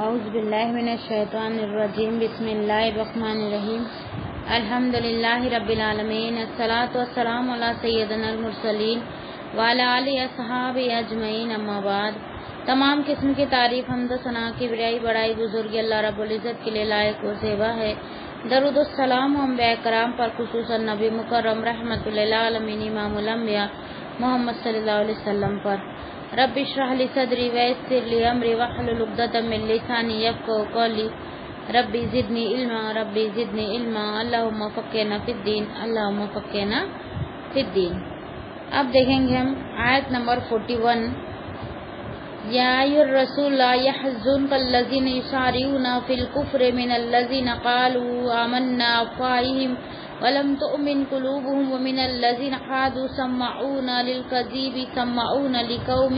اعوذ باللہ من الشیطان الرجیم بسم اللہ الرحمن الرحیم الحمد للہ رب العالمین الصلاۃ والسلام علی سیدنا المرسلین وعلی آلہ اصحابہ اجمعین اما بعد۔ تمام قسم کی تعریف حمد و ثنا کی بڑائی بزرگی اللہ رب العزت کے لیے لائق و زیبا ہے۔ درود السلام انبیاء کرام پر، خصوصاً نبی مکرم رحمت للعالمین امام الانبیاء محمد صلی اللہ علیہ وسلم پر۔ رب اشرح لی صدری ویسر لی امری واحلل عقدۃ من لسانی یفقہوا قولی ربی زدنی علما اللہم فقہنا فی الدین اللہم فقہنا فی الدین۔ اب دیکھیں گے ہم آیت نمبر 41۔ یا ایھا الرسول لا یحزنک الذین یسارعون فی الکفر من الذین قالوا آمنا افواہہم ولم تؤمن قلوبهم ومن الذين حادوا سماعون للكذب سماعون لقوم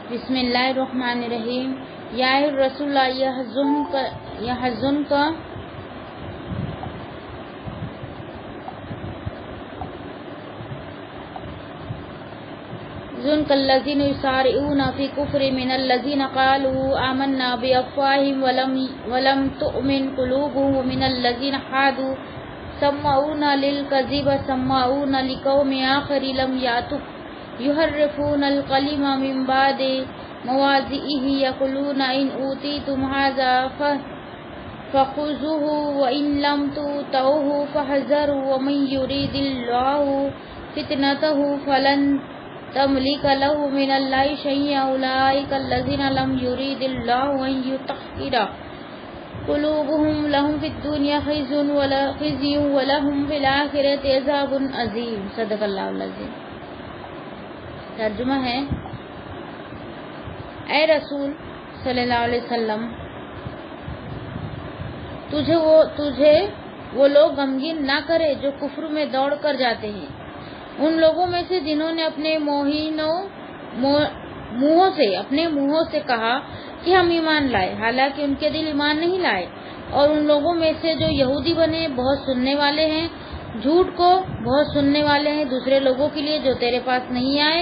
بسم اللہ الرحمن الرحیم۔ یا ایھا الرسول لا یحزنک الذین یسارعون فی الکفر من الذین قالوا آمنا بافواہہم ولم تؤمن قلوبهم ومن الذین حادوا سماعون للکذب سماعون لقوم آخر لم یأتوک یحرفون الکلم من بعد مواضعہ یقولون ان اوتیتم ھذا فخذوہ وان لم تؤتوہ فاحذروا ومن یرید اللہ فتنتہ فلن تملک لہ من اللہ شیئا اولئک الذین لم یرید اللہ ان یطہر قلوبہم لہم فی الدنیا خزی ولہم فی الآخرۃ عذاب عظیم۔ صدق اللہ العظیم۔ ترجمہ ہے، اے رسول صلی اللہ علیہ وسلم، تجھے وہ لوگ غمگین نہ کرے جو کفر میں دوڑ کر جاتے ہیں، ان لوگوں میں سے جنہوں نے اپنے منہوں سے کہا کہ ہم ایمان لائے، حالانکہ ان کے دل ایمان نہیں لائے، اور ان لوگوں میں سے جو یہودی بنے بہت سننے والے ہیں، جھوٹ کو بہت سننے والے ہیں دوسرے لوگوں کے لیے جو تیرے پاس نہیں آئے۔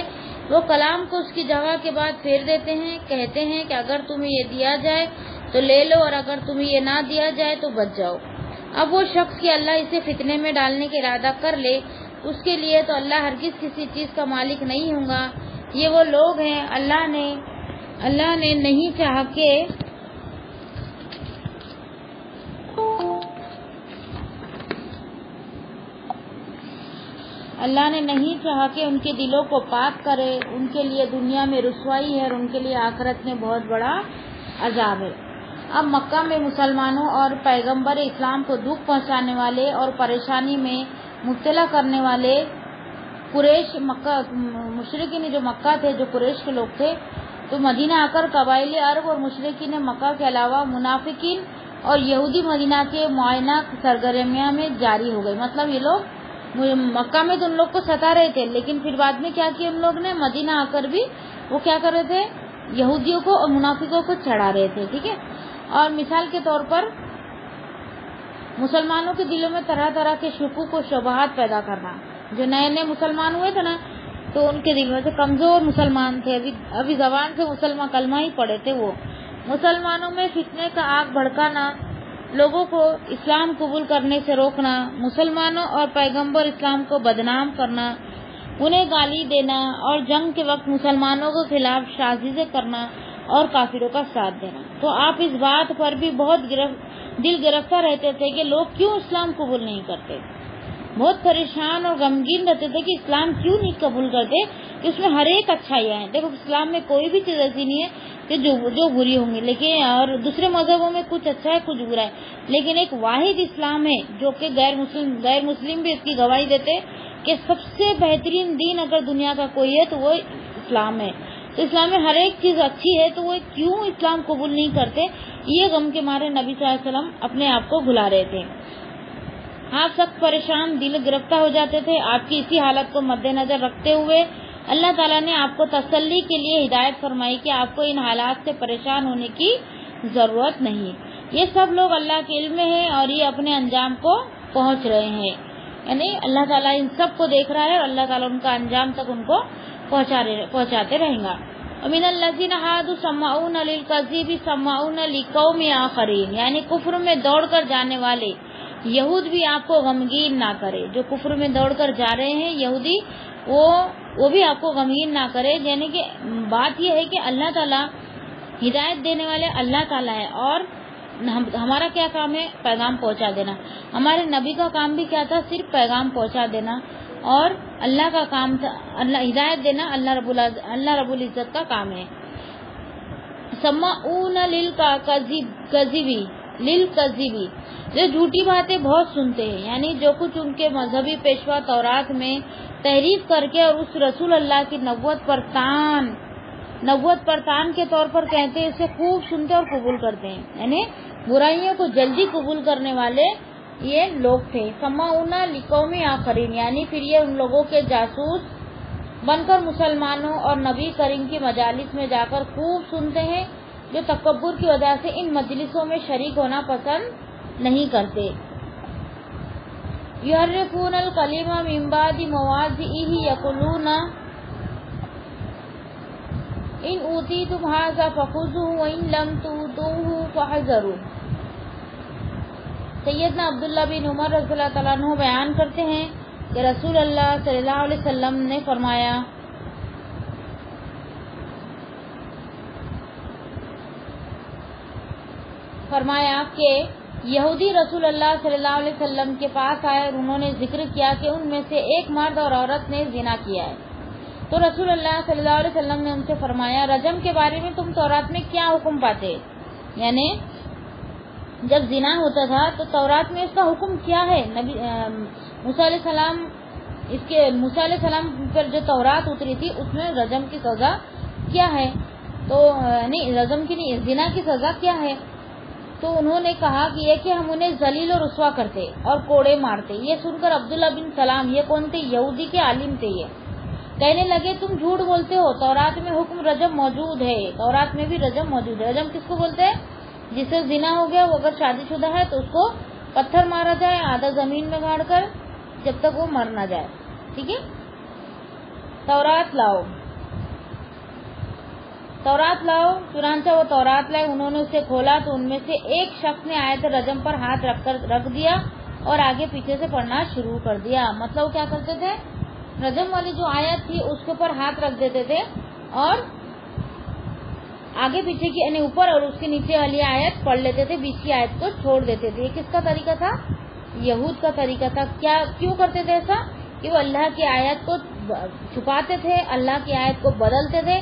وہ کلام کو اس کی جگہ کے بعد پھیر دیتے ہیں، کہتے ہیں کہ اگر تمہیں یہ دیا جائے تو لے لو اور اگر تمہیں یہ نہ دیا جائے تو بچ جاؤ۔ اب وہ شخص کہ اللہ اسے فتنے میں ڈالنے کا ارادہ کر لے، اس کے لیے تو اللہ ہرگز کسی چیز کا مالک نہیں ہوگا۔ یہ وہ لوگ ہیں اللہ نے نہیں چاہا کہ ان کے دلوں کو پاک کرے، ان کے لیے دنیا میں رسوائی ہے اور ان کے لیے آخرت میں بہت بڑا عذاب ہے۔ اب مکہ میں مسلمانوں اور پیغمبر اسلام کو دکھ پہنچانے والے اور پریشانی میں مبتلا کرنے والے مشرکین جو مکہ تھے، جو قریش کے لوگ تھے، تو مدینہ آ کر قبائل عرب اور مشرکین مکہ کے علاوہ منافقین اور یہودی مدینہ کے معائنہ سرگرمیاں میں جاری ہو گئی۔ مطلب یہ لوگ مکہ میں تو ان لوگ کو ستا رہے تھے، لیکن پھر بعد میں کیا کیا ان لوگ نے، مدینہ آ کر بھی وہ کیا کر رہے تھے، یہودیوں کو اور منافقوں کو چڑھا رہے تھے، ٹھیک ہے۔ اور مثال کے طور پر مسلمانوں کے دلوں میں طرح طرح کے شکوک و شبہات پیدا کرنا۔ جو نئے مسلمان ہوئے تھے نا، تو ان کے دل میں سے کمزور مسلمان تھے، ابھی زبان سے مسلمان کلمہ ہی پڑے تھے، وہ مسلمانوں میں فتنے کا آگ بھڑکانا، لوگوں کو اسلام قبول کرنے سے روکنا، مسلمانوں اور پیغمبر اسلام کو بدنام کرنا، انہیں گالی دینا اور جنگ کے وقت مسلمانوں کے خلاف سازشیں کرنا اور کافروں کا ساتھ دینا۔ تو آپ اس بات پر بھی بہت دل گرفتہ رہتے تھے کہ لوگ کیوں اسلام قبول نہیں کرتے، بہت پریشان اور غمگین رہتے تھے کہ اسلام کیوں نہیں قبول کرتے، کہ اس میں ہر ایک اچھائیاں ہیں۔ دیکھو اسلام میں کوئی بھی چیز ایسی نہیں ہے کہ جو بری ہوں گی، لیکن اور دوسرے مذہبوں میں کچھ اچھا ہے کچھ برا ہے، لیکن ایک واحد اسلام ہے جو کہ غیر مسلم بھی اس کی گواہی دیتے کہ سب سے بہترین دین اگر دنیا کا کوئی ہے تو وہ اسلام ہے۔ اسلام میں ہر ایک چیز اچھی ہے تو وہ کیوں اسلام قبول نہیں کرتے؟ یہ غم کے مارے نبی صلی اللہ علیہ وسلم اپنے آپ کو بھلا رہے تھے. آپ سخت پریشان دل گرفتہ ہو جاتے تھے. آپ کی اسی حالت کو مد نظر رکھتے ہوئے اللہ تعالیٰ نے آپ کو تسلی کے لیے ہدایت فرمائی کہ آپ کو ان حالات سے پریشان ہونے کی ضرورت نہیں. یہ سب لوگ اللہ کے علم میں ہیں اور یہ اپنے انجام کو پہنچ رہے ہیں. یعنی اللہ تعالیٰ ان سب کو دیکھ رہا ہے اور اللہ تعالیٰ ان کا انجام تک ان کو پہنچاتے رہیں گا. وَمِنَ الَّذِينَ هَادُوا سَمَّاعُونَ لِلْكَذِبِ سَمَّاعُونَ لِقَوْمٍ آخَرِينَ. یعنی کفر میں دوڑ کر جانے والے یہود بھی آپ کو غمگین نہ کرے. جو کفر میں دوڑ کر جا رہے ہیں یہودی وہ بھی آپ کو غمگین نہ کرے. یعنی کہ بات یہ ہے کہ اللہ تعالیٰ ہدایت دینے والے اللہ تعالیٰ ہے اور ہمارا کیا کام ہے؟ پیغام پہنچا دینا. ہمارے نبی کا کام بھی کیا تھا؟ صرف پیغام پہنچا دینا. اور اللہ کا کام تھا اللہ ہدایت دینا. اللہ رب العزت کا کام ہے. سمعون للکذب جو جھوٹی باتیں بہت سنتے ہیں. یعنی جو کچھ ان کے مذہبی پیشوا تورات میں تحریف کر کے اور اس رسول اللہ کی نبوت پر تان کے طور پر کہتے ہیں اسے خوب سنتے اور قبول کرتے ہیں. یعنی برائیوں کو جلدی قبول کرنے والے یہ لوگ تھے. سمعون لقوم آخرین یعنی پھر یہ ان لوگوں کے جاسوس بن کر مسلمانوں اور نبی کریم کی مجالس میں جا کر خوب سنتے ہیں جو تکبر کی وجہ سے ان مجلسوں میں شریک ہونا پسند نہیں کرتے. یحرفون الکلم من بعد مواضعہ یقولون ان اوتیتم ھذا فخذوہ وان لم تؤتوہ فاحذروا. سیدنا عبداللہ بن عمر رضی اللہ تعالیٰ عنہ بیان کرتے ہیں کہ رسول اللہ صلی اللہ علیہ وسلم نے فرمایا کہ یہودی رسول اللہ صلی اللہ علیہ وسلم کے پاس آئے اور انہوں نے ذکر کیا کہ ان میں سے ایک مرد اور عورت نے زنا کیا ہے. تو رسول اللہ صلی اللہ علیہ وسلم نے ان سے فرمایا رجم کے بارے میں تم تورات میں کیا حکم پاتے؟ یعنی جب زنا ہوتا تھا تو تورات میں اس کا حکم کیا ہے؟ نبی موسیٰ علیہ السلام پر جو تورات اتری تھی اس میں رجم کی سزا کیا ہے؟ تو نہیں رجم کی نہیں زنا کی سزا کیا ہے؟ تو انہوں نے کہا کہ یہ کہ ہم انہیں ذلیل و رسوا کرتے اور کوڑے مارتے. یہ سن کر عبداللہ بن سلام یہ کون تھے؟ یہودی کے عالم تھے. یہ کہنے لگے تم جھوٹ بولتے ہو. تورات میں حکم رجم موجود ہے. تورات میں بھی رجم موجود ہے. رجم کس کو بولتے ہیں؟ جس سے زنا ہو گیا وہ اگر شادی شدہ ہے تو اس کو پتھر مارا جائے آدھا زمین میں گاڑ کر جب تک وہ مر نہ جائے. ٹھیک ہے. تورات لاؤ. چنانچہ وہ تورات لائے. انہوں نے اسے کھولا تو ان میں سے ایک شخص نے آیت رجم پر ہاتھ رکھ دیا اور آگے پیچھے سے پڑھنا شروع کر دیا. مطلب وہ کیا کرتے تھے؟ رجم والی جو آیت تھی اس کے اوپر ہاتھ رکھ دیتے تھے اور آگے پیچھے کی یعنی اوپر اور اس کے نیچے والی آیت پڑھ لیتے تھے. بیچ کی آیت کو چھوڑ دیتے تھے. یہ کس کا طریقہ تھا؟ یہود کا طریقہ تھا. کیوں کرتے تھے ایسا؟ کہ وہ اللہ کی آیت کو چھپاتے تھے, اللہ کی آیت کو بدلتے تھے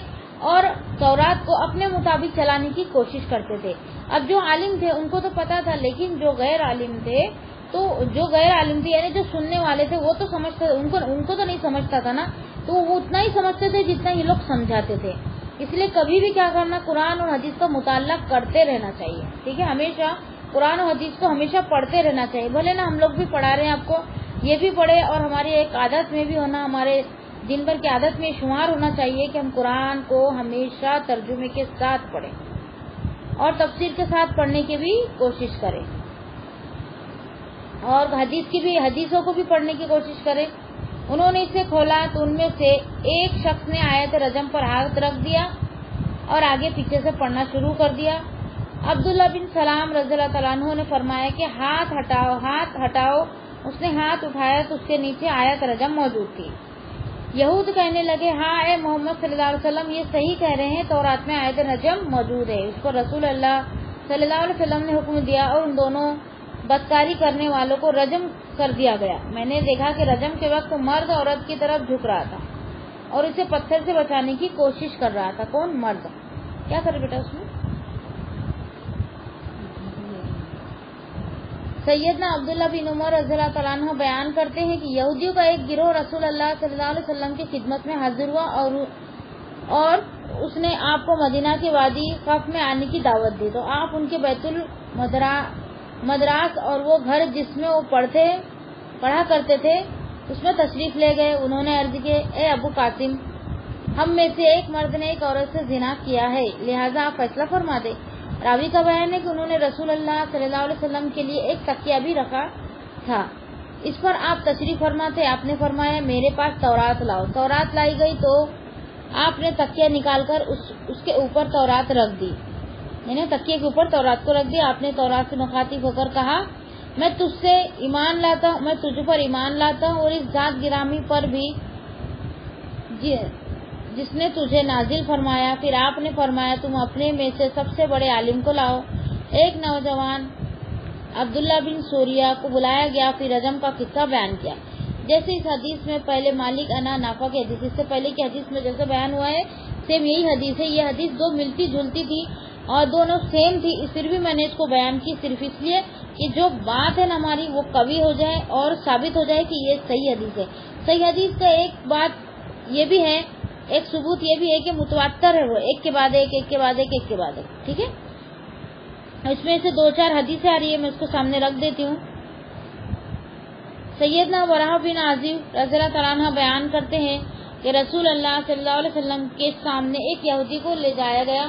اور تورات کو اپنے مطابق چلانے کی کوشش کرتے تھے. اب جو عالم تھے ان کو تو پتا تھا, لیکن جو غیر عالم تھے یعنی جو سننے والے تھے وہ تو سمجھتے, ان کو تو نہیں سمجھتا تھا نا, تو وہ اتنا ہی سمجھتے تھے جتنا یہ لوگ سمجھاتے تھے. اس لیے کبھی بھی کیا کرنا, قرآن اور حدیث کا مطالعہ کرتے رہنا چاہیے. ٹھیک ہے. ہمیشہ قرآن اور حدیث کو ہمیشہ پڑھتے رہنا چاہیے. بھلے نا ہم لوگ بھی پڑھا رہے ہیں آپ کو, یہ بھی پڑھے اور ہماری ایک عادت میں بھی ہونا, ہمارے دن بھر کی عادت میں شمار ہونا چاہیے کہ ہم قرآن کو ہمیشہ ترجمے کے ساتھ پڑھیں اور تفسیر کے ساتھ پڑھنے کی بھی کوشش کریں اور حدیثوں کو بھی پڑھنے کی کوشش کریں. انہوں نے اسے کھولا تو ان میں سے ایک شخص نے آیت رجم پر ہاتھ رکھ دیا اور آگے پیچھے سے پڑھنا شروع کر دیا. عبداللہ بن سلام رضی اللہ تعالیٰ عنہ نے فرمایا کہ ہاتھ ہٹاؤ. اس نے ہاتھ اٹھایا تو اس کے نیچے آیت رجم موجود تھی. یہود کہنے لگے ہاں اے محمد صلی اللہ علیہ وسلم یہ صحیح کہہ رہے ہیں, تورات میں آیت رجم موجود ہے. اس پر رسول اللہ صلی اللہ علیہ وسلم نے حکم دیا اور ان دونوں بدکاری کرنے والوں کو رجم کر دیا گیا. میں نے دیکھا کہ رجم کے وقت مرد عورت کی طرف جھک رہا تھا اور اسے پتھر سے بچانے کی کوشش کر رہا تھا. کون؟ مرد. کیا کرے بیٹا اس میں؟ سیدنا عبداللہ بن عمر رضی اللہ تعالیٰ عنہ بیان کرتے ہیں کہ یہودیوں کا ایک گروہ رسول اللہ صلی اللہ علیہ وسلم کی خدمت میں حاضر ہوا اور اس نے آپ کو مدینہ کے وادی قف میں آنے کی دعوت دی، تو آپ ان کے بیت المدراس اور وہ گھر جس میں وہ پڑھا کرتے تھے اس میں تشریف لے گئے۔ انہوں نے عرض کی، اے ابو قاسم، ہم میں سے ایک مرد نے ایک عورت سے زنا کیا ہے، لہذا آپ فیصلہ فرما دیں۔ راوی کا بیان ہے کہ انہوں نے رسول اللہ صلی اللہ علیہ وسلم کے لیے ایک تکیہ بھی رکھا تھا۔ اس پر آپ تشریف فرما تھے، آپ نے فرمایا میرے پاس تورات لاؤ۔ تورات لائی گئی تو آپ نے تکیہ نکال کر اس کے اوپر تورات رکھ دی، یعنی تکیے کے اوپر تورات کو رکھ دیا۔ آپ نے تورات سے مخاطب ہو کر کہا، میں تجھ پر ایمان لاتا ہوں اور اس ذات گرامی پر بھی جس نے تجھے نازل فرمایا۔ پھر آپ نے فرمایا تم اپنے میں سے سب سے بڑے عالم کو لاؤ۔ ایک نوجوان عبداللہ بن سوریہ کو بلایا گیا، پھر رجم کا قصہ بیان کیا، جیسے اس حدیث میں پہلے مالک انا نافع کی حدیث، اس سے پہلے کی حدیث میں جیسے بیان ہوا ہے سیم یہی حدیث ہے۔ یہ حدیث دو ملتی جلتی تھی اور دونوں سیم تھی، پھر بھی میں نے اس کو بیان کی صرف اس لیے کہ جو بات ہے نا ہماری وہ قوی ہو جائے اور ثابت ہو جائے کہ یہ صحیح حدیث ہے۔ صحیح حدیث کا ایک بات یہ بھی ہے، ایک ثبوت یہ بھی ہے کہ متواتر ہے، وہ ایک کے بعد ایک، ایک کے بعد ایک، ایک کے بعد ایک، ٹھیک ہے۔ اس میں سے 2-4 حدیثیں آ رہی ہے، میں اس کو سامنے رکھ دیتی ہوں۔ سیدنا براہ بن عازب رضی اللہ تعالیٰ عنہ بیان کرتے ہیں کہ رسول اللہ صلی اللہ علیہ وسلم کے سامنے ایک یہودی کو لے جایا گیا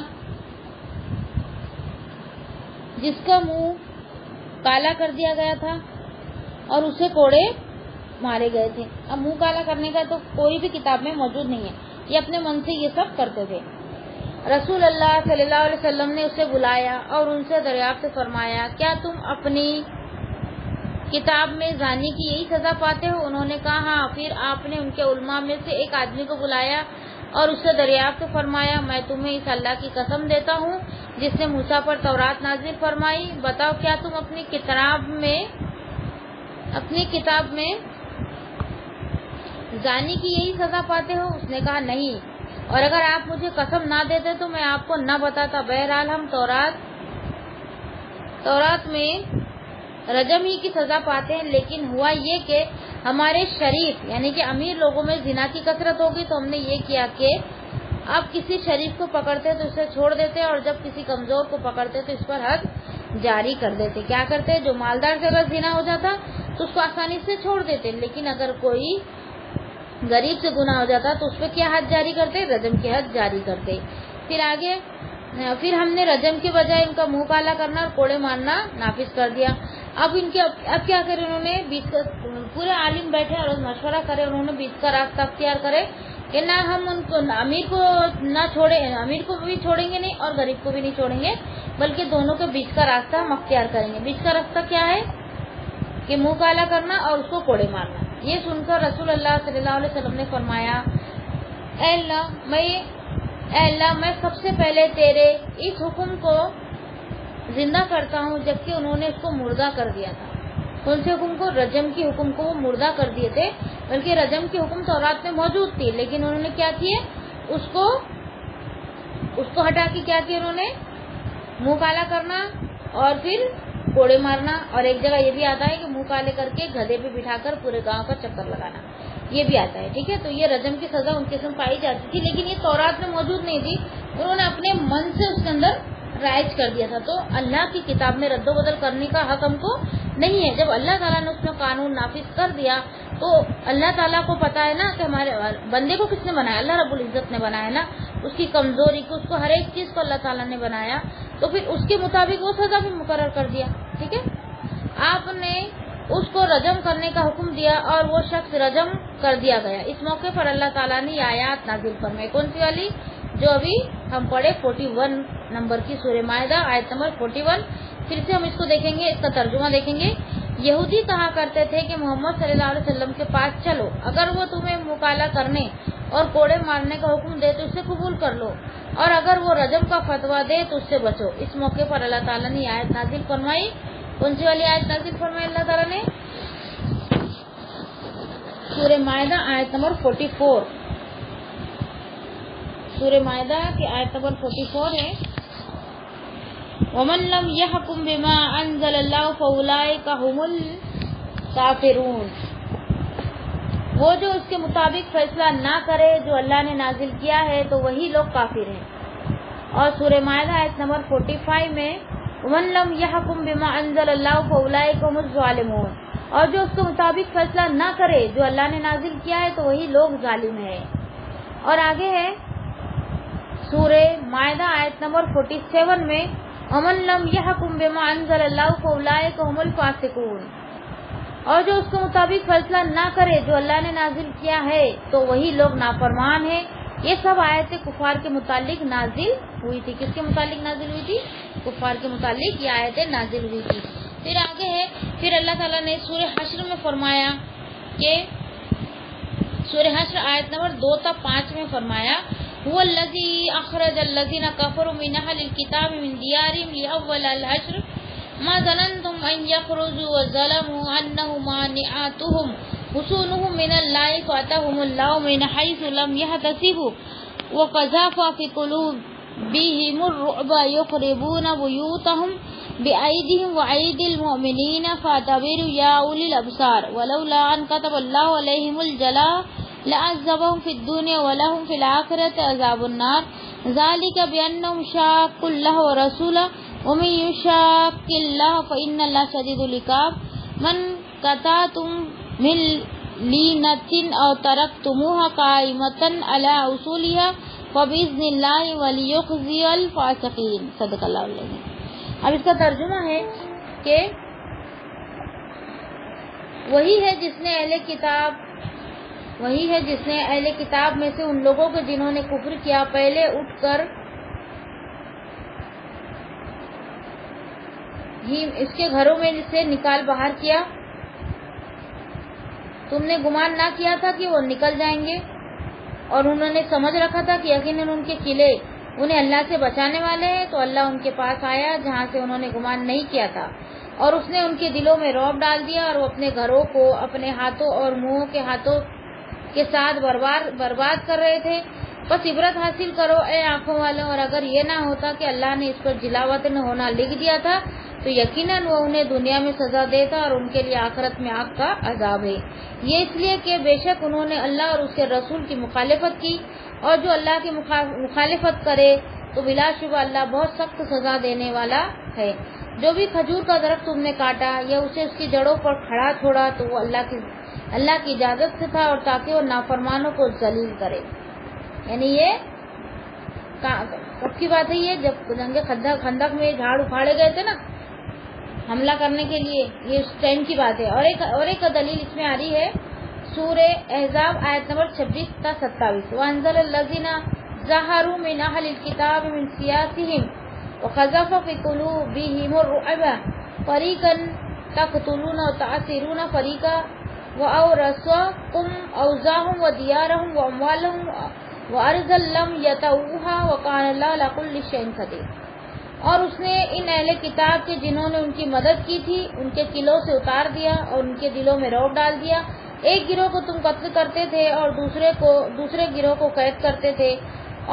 جس کا منہ کالا کر دیا گیا تھا اور اسے کوڑے مارے گئے تھے۔ اب منہ کالا کرنے کا تو کوئی بھی کتاب میں موجود نہیں ہے، یہ اپنے من سے یہ سب کرتے تھے۔ رسول اللہ صلی اللہ علیہ وسلم نے اسے بلایا اور ان سے دریافت فرمایا، کیا تم اپنی کتاب میں زانی کی یہی سزا پاتے ہو؟ انہوں نے کہا ہاں۔ پھر آپ نے ان کے علماء میں سے ایک آدمی کو بلایا اور اس سے دریافت فرمایا، میں تمہیں اس اللہ کی قسم دیتا ہوں جس نے موسیٰ پر تورات نازل فرمائی، بتاؤ کیا تم اپنی کتاب میں زانی کی یہی سزا پاتے ہو؟ اس نے کہا نہیں، اور اگر آپ مجھے قسم نہ دیتے تو میں آپ کو نہ بتاتا۔ بہرحال ہم تورات میں رجم ہی کی سزا پاتے ہیں، لیکن ہوا یہ کہ ہمارے شریف یعنی کہ امیر لوگوں میں زنا کی کثرت ہوگی تو ہم نے یہ کیا کہ اب کسی شریف کو پکڑتے تو اسے چھوڑ دیتے، اور جب کسی کمزور کو پکڑتے تو اس پر حد جاری کر دیتے۔ کیا کرتے؟ جو مالدار سے اگر زنا ہو جاتا تو اس کو آسانی سے چھوڑ دیتے، لیکن اگر کوئی غریب سے گناہ ہو جاتا تو اس پہ کیا حد جاری کرتے؟ رجم کی حد جاری کرتے۔ پھر ہم نے رجم کے بجائے ان کا منہ کالا کرنا اور کوڑے مارنا نافذ کر دیا۔ اب کیا کرے؟ انہوں نے پورے عالم بیٹھے اور مشورہ کرے، انہوں نے بیچ کا راستہ اختیار کرے کہ نہ ہم ان کو امیر کو نہ چھوڑے، امیر کو بھی چھوڑیں گے نہیں اور غریب کو بھی نہیں چھوڑیں گے، بلکہ دونوں کے بیچ کا راستہ ہم اختیار کریں گے۔ بیچ کا راستہ کیا ہے؟ کہ منہ کالا کرنا اور اس کو کوڑے مارنا۔ یہ سن کر رسول اللہ صلی اللہ علیہ وسلم نے فرمایا، اے اللہ میں سب سے پہلے تیرے اس حکم کو زندہ کرتا ہوں، جبکہ انہوں نے اس کو مردہ کر دیا تھا۔ کون سے حکم کو؟ رجم کی حکم کو وہ مردہ کر دیے تھے، بلکہ رجم کی حکم تورات میں موجود تھی، لیکن انہوں نے کیا کیے؟ اس کو ہٹا کے کیا کیا انہوں نے؟ منہ کالا کرنا اور پھر کوڑے مارنا، اور ایک جگہ یہ بھی آتا ہے کہ منہ کالے کر کے گدھے پہ بٹھا کر پورے گاؤں کا چکر لگانا، یہ بھی آتا ہے، ٹھیک ہے۔ تو یہ رجم کی سزا ان کے ساتھ پائی جاتی تھی، لیکن یہ تورات میں موجود نہیں تھی، انہوں نے اپنے من سے اس کے اندر رائج کر دیا تھا۔ تو اللہ کی کتاب میں رد و بدل کرنے کا حق ہم کو نہیں ہے۔ جب اللہ تعالیٰ نے اس میں قانون نافذ کر دیا تو اللہ تعالیٰ کو پتا ہے نا کہ ہمارے بندے کو کس نے بنایا؟ اللہ رب العزت نے بنایا نا، اس کی کمزوری کو، اس کو ہر ایک چیز کو اللہ تعالیٰ نے بنایا، تو پھر اس کے مطابق وہ سزا بھی مقرر کر دیا، ٹھیک ہے۔ آپ نے اس کو رجم کرنے کا حکم دیا اور وہ شخص رجم کر دیا گیا۔ اس موقع پر اللہ تعالیٰ نے یہ آیات نازل فرمائی، کون سی والی؟ جو ابھی ہم پڑھے 41 نمبر کی سورہ مائدہ آیت نمبر 41۔ پھر سے ہم اس کو دیکھیں گے، اس کا ترجمہ دیکھیں گے۔ یہودی کہا کرتے تھے کہ محمد صلی اللہ علیہ وسلم کے پاس چلو، اگر وہ تمہیں مکالہ کرنے اور کوڑے مارنے کا حکم دے تو اسے قبول کر لو، اور اگر وہ رجم کا فتویٰ دے تو اس سے بچو۔ اس موقع پر اللہ تعالیٰ نے آیت نازل فرمائی، کون سی والی آیت نازل فرمائی اللہ تعالیٰ نے؟ سورہ مائدہ آیت نمبر 44، سورہ مائدہ کی آیت نمبر 44 ہے، وَمَن لَّمْ يَحْكُم بِمَا أَنزَلَ اللَّهُ فَأُولَٰئِكَ هُمُ الْكَافِرُونَ۔ وہ جو اس کے مطابق فیصلہ نہ کرے جو اللہ نے نازل کیا ہے تو وہی لوگ کافر ہیں۔ اور سورہ مائدہ آیت نمبر 45 میں وَمَن لَّمْ يَحْكُم بِمَا أَنزَلَ اللَّهُ فَأُولَٰئِكَ هُمُ الظَّالِمُونَ، اور جو اس کے مطابق فیصلہ نہ کرے جو اللہ نے نازل کیا ہے تو وہی لوگ ظالم ہیں۔ اور آگے ہے سورہ مائدہ آیت نمبر 47 میں وَمَن لَّمْ يَحْكُم بِمَا أَنزَلَ اللَّهُ فَأُولَٰئِكَ هُمُ الْفَاسِقُونَ، اور جو اس کے مطابق فیصلہ نہ کرے جو اللہ نے نازل کیا ہے تو وہی لوگ نافرمان ہیں۔ یہ سب آیتیں کفار کے متعلق نازل ہوئی تھی۔ کس کے متعلق نازل ہوئی تھی؟ کفار کے متعلق یہ آیتیں نازل ہوئی تھی۔ پھر آگے ہے، پھر اللہ تعالیٰ نے سورہ حشر میں فرمایا کہ سورہ حشر آیت نمبر 2 تا 5 میں فرمایا هو الذی اخرج الذین کفروا من اہل الکتاب من دیارہم لأول الحشر ما ظننتم ان یخرجوا وظلموا انہ مانعتهم حصونهم من اللہ فاتهم اللہ من حیث لم یحتسبوا وقذف فی قلوبہم الرعب یخربون بیوتہم بأیدیہم وأیدی المؤمنین فاعتبروا یا اولی الابصار ولولا ان كتب اللہ علیہم الجلاء لعذبهم فی الدنیا ولہم فی الآخرۃ عذاب النار ذلک بأنہم شاقوا اللہ ورسولہ ومن يشاق اللہ فإن اللہ شدید العقاب من قطعتم من لینۃ او ترکتموها قائمة علی اصولها فبإذن اللہ وليخزي الفاسقین۔ صدق اللہ العظیم۔ اب اس کا ترجمہ ہے کہ وہی ہے جس نے اہل کتاب میں سے ان لوگوں کے جنہوں نے کفر کیا پہلے اٹھ کر ہی اس کے گھروں میں سے نکال باہر کیا۔ تم نے گمان نہ کیا تھا کہ وہ نکل جائیں گے، اور انہوں نے سمجھ رکھا تھا کہ یقیناً ان کے قلعے انہیں اللہ سے بچانے والے ہیں، تو اللہ ان کے پاس آیا جہاں سے انہوں نے گمان نہیں کیا تھا، اور اس نے ان کے دلوں میں رعب ڈال دیا، اور وہ اپنے گھروں کو اپنے ہاتھوں اور منہوں کے ہاتھوں کے ساتھ برباد کر رہے تھے۔ بس عبرت حاصل کرو اے آنکھوں والوں، اور اگر یہ نہ ہوتا کہ اللہ نے اس پر جلاوطن ہونا لکھ دیا تھا تو یقیناً وہ انہیں دنیا میں سزا دیتا اور ان کے لیے آخرت میں آگ کا عذاب ہے۔ یہ اس لیے کہ بے شک انہوں نے اللہ اور اس کے رسول کی مخالفت کی، اور جو اللہ کی مخالفت کرے تو بلا شبہ اللہ بہت سخت سزا دینے والا ہے۔ جو بھی کھجور کا درخت تم نے کاٹا یا اسے اس کی جڑوں پر کھڑا چھوڑا تو وہ اللہ کی اجازت سے تھا، اور تاکہ وہ نافرمانوں کو ذلیل کرے۔ یعنی یہ کب کی بات ہے؟ یہ جب جنگ خندق میں جھاڑ اکھاڑے گئے تھے نا حملہ کرنے کے لیے، یہ اس ٹائم کی بات ہے۔ اور ایک دلیل اس میں آ رہی ہے سورہ احزاب آیت نمبر 26 تا 27 وَأَنزَلَ الَّذِينَ ظَهَرُوا مِنْ أَهْلِ الْكِتَابِ مِنْ سِيَاسِهِمْ وَقَذَفَ فِي قُلُوبِهِمُ الرُّعْبَ فَرِيقًا تَقْتُلُونَ وَتَأْسِرُونَ فَرِيقًا وَأَوْرَثَكُمْ أَرْضَهُمْ وَدِيَارَهُمْ وَأَمْوَالَهُمْ وَأَرْضًا لَّمْ يَطَئُوهَا وَكَانَ اللَّهُ عَلَىٰ كُلِّ شَيْءٍ قَدِيرٌ۔ اور اس نے ان اہل کتاب کے جنہوں نے ان کی مدد کی تھی ان کے قلعوں سے اتار دیا اور ان کے دلوں میں رعب ڈال دیا۔ ایک گروہ کو تم قتل کرتے تھے اور دوسرے گروہ کو قید کرتے تھے،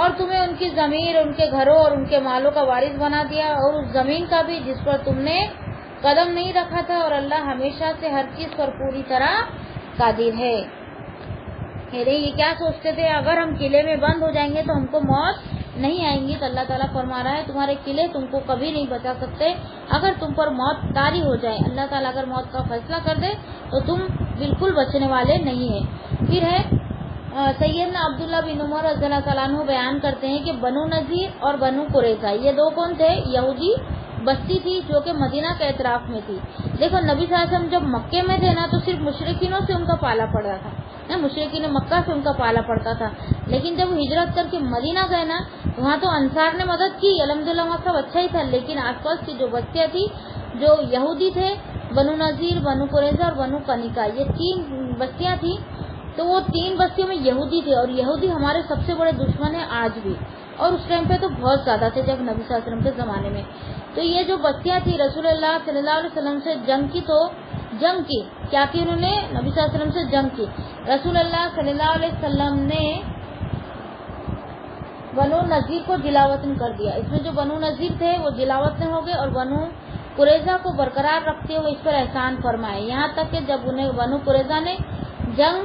اور تمہیں ان کی زمین، ان کے گھروں اور ان کے مالوں کا وارث بنا دیا، اور اس زمین کا بھی جس پر تم نے قدم نہیں رکھا تھا، اور اللہ ہمیشہ سے ہر چیز پر پوری طرح قادر ہے۔ یہ کیا سوچتے تھے؟ اگر ہم قلعے میں بند ہو جائیں گے تو ہم کو موت نہیں آئیں گی، تو اللہ تعالیٰ فرما رہا ہے تمہارے قلعے تم کو کبھی نہیں بچا سکتے اگر تم پر موت طاری ہو جائے۔ اللہ تعالیٰ اگر موت کا فیصلہ کر دے تو تم بالکل بچنے والے نہیں ہیں۔ پھر ہے سیدنا عبداللہ بن عمر رضی اللہ تعالیٰ عنہ بیان کرتے ہیں کہ بنو نذیر اور بنو قریظہ یہ دو کون تھے؟ یہودی بستی تھی جو کہ مدینہ کے اطراف میں تھی۔ دیکھو نبی صلی اللہ علیہ وسلم جب مکے میں تھے نا تو صرف مشرکینوں سے ان کا پالا پڑ رہا تھا، مشرکین مکہ سے ان کا پالا پڑتا تھا، لیکن جب ہجرت کر کے مدینہ گئے نا وہاں تو انصار نے مدد کی، الحمدللہ وہاں سب اچھا ہی تھا، لیکن آس پاس کی جو بستیاں تھی جو یہودی تھے، بنو نذیر، بنو قریظہ اور بنو قنیقہ، یہ 3 بستیاں تھیں، تو وہ 3 بستیوں میں یہودی تھے، اور یہودی ہمارے سب سے بڑے دشمن ہیں آج بھی، اور اس ٹائم پہ تو بہت زیادہ تھے جب نبی صلی اللہ علیہ وسلم کے زمانے میں۔ تو یہ جو بستیاں تھی رسول اللہ صلی اللہ علیہ وسلم سے جنگ کی، تو جنگ کی کیا کی انہوں نے؟ نبی صلی اللہ علیہ وسلم سے جنگ کی۔ رسول اللہ صلی اللہ علیہ وسلم نے بنو نذیر کو جلاوطن کر دیا۔ اس میں جو بنو نذیر تھے وہ جلاوطن ہو گئے، اور بنو قریظہ کو برقرار رکھتے ہوئے اس پر احسان فرمائے، یہاں تک کہ جب انہیں بنو قریظہ نے جنگ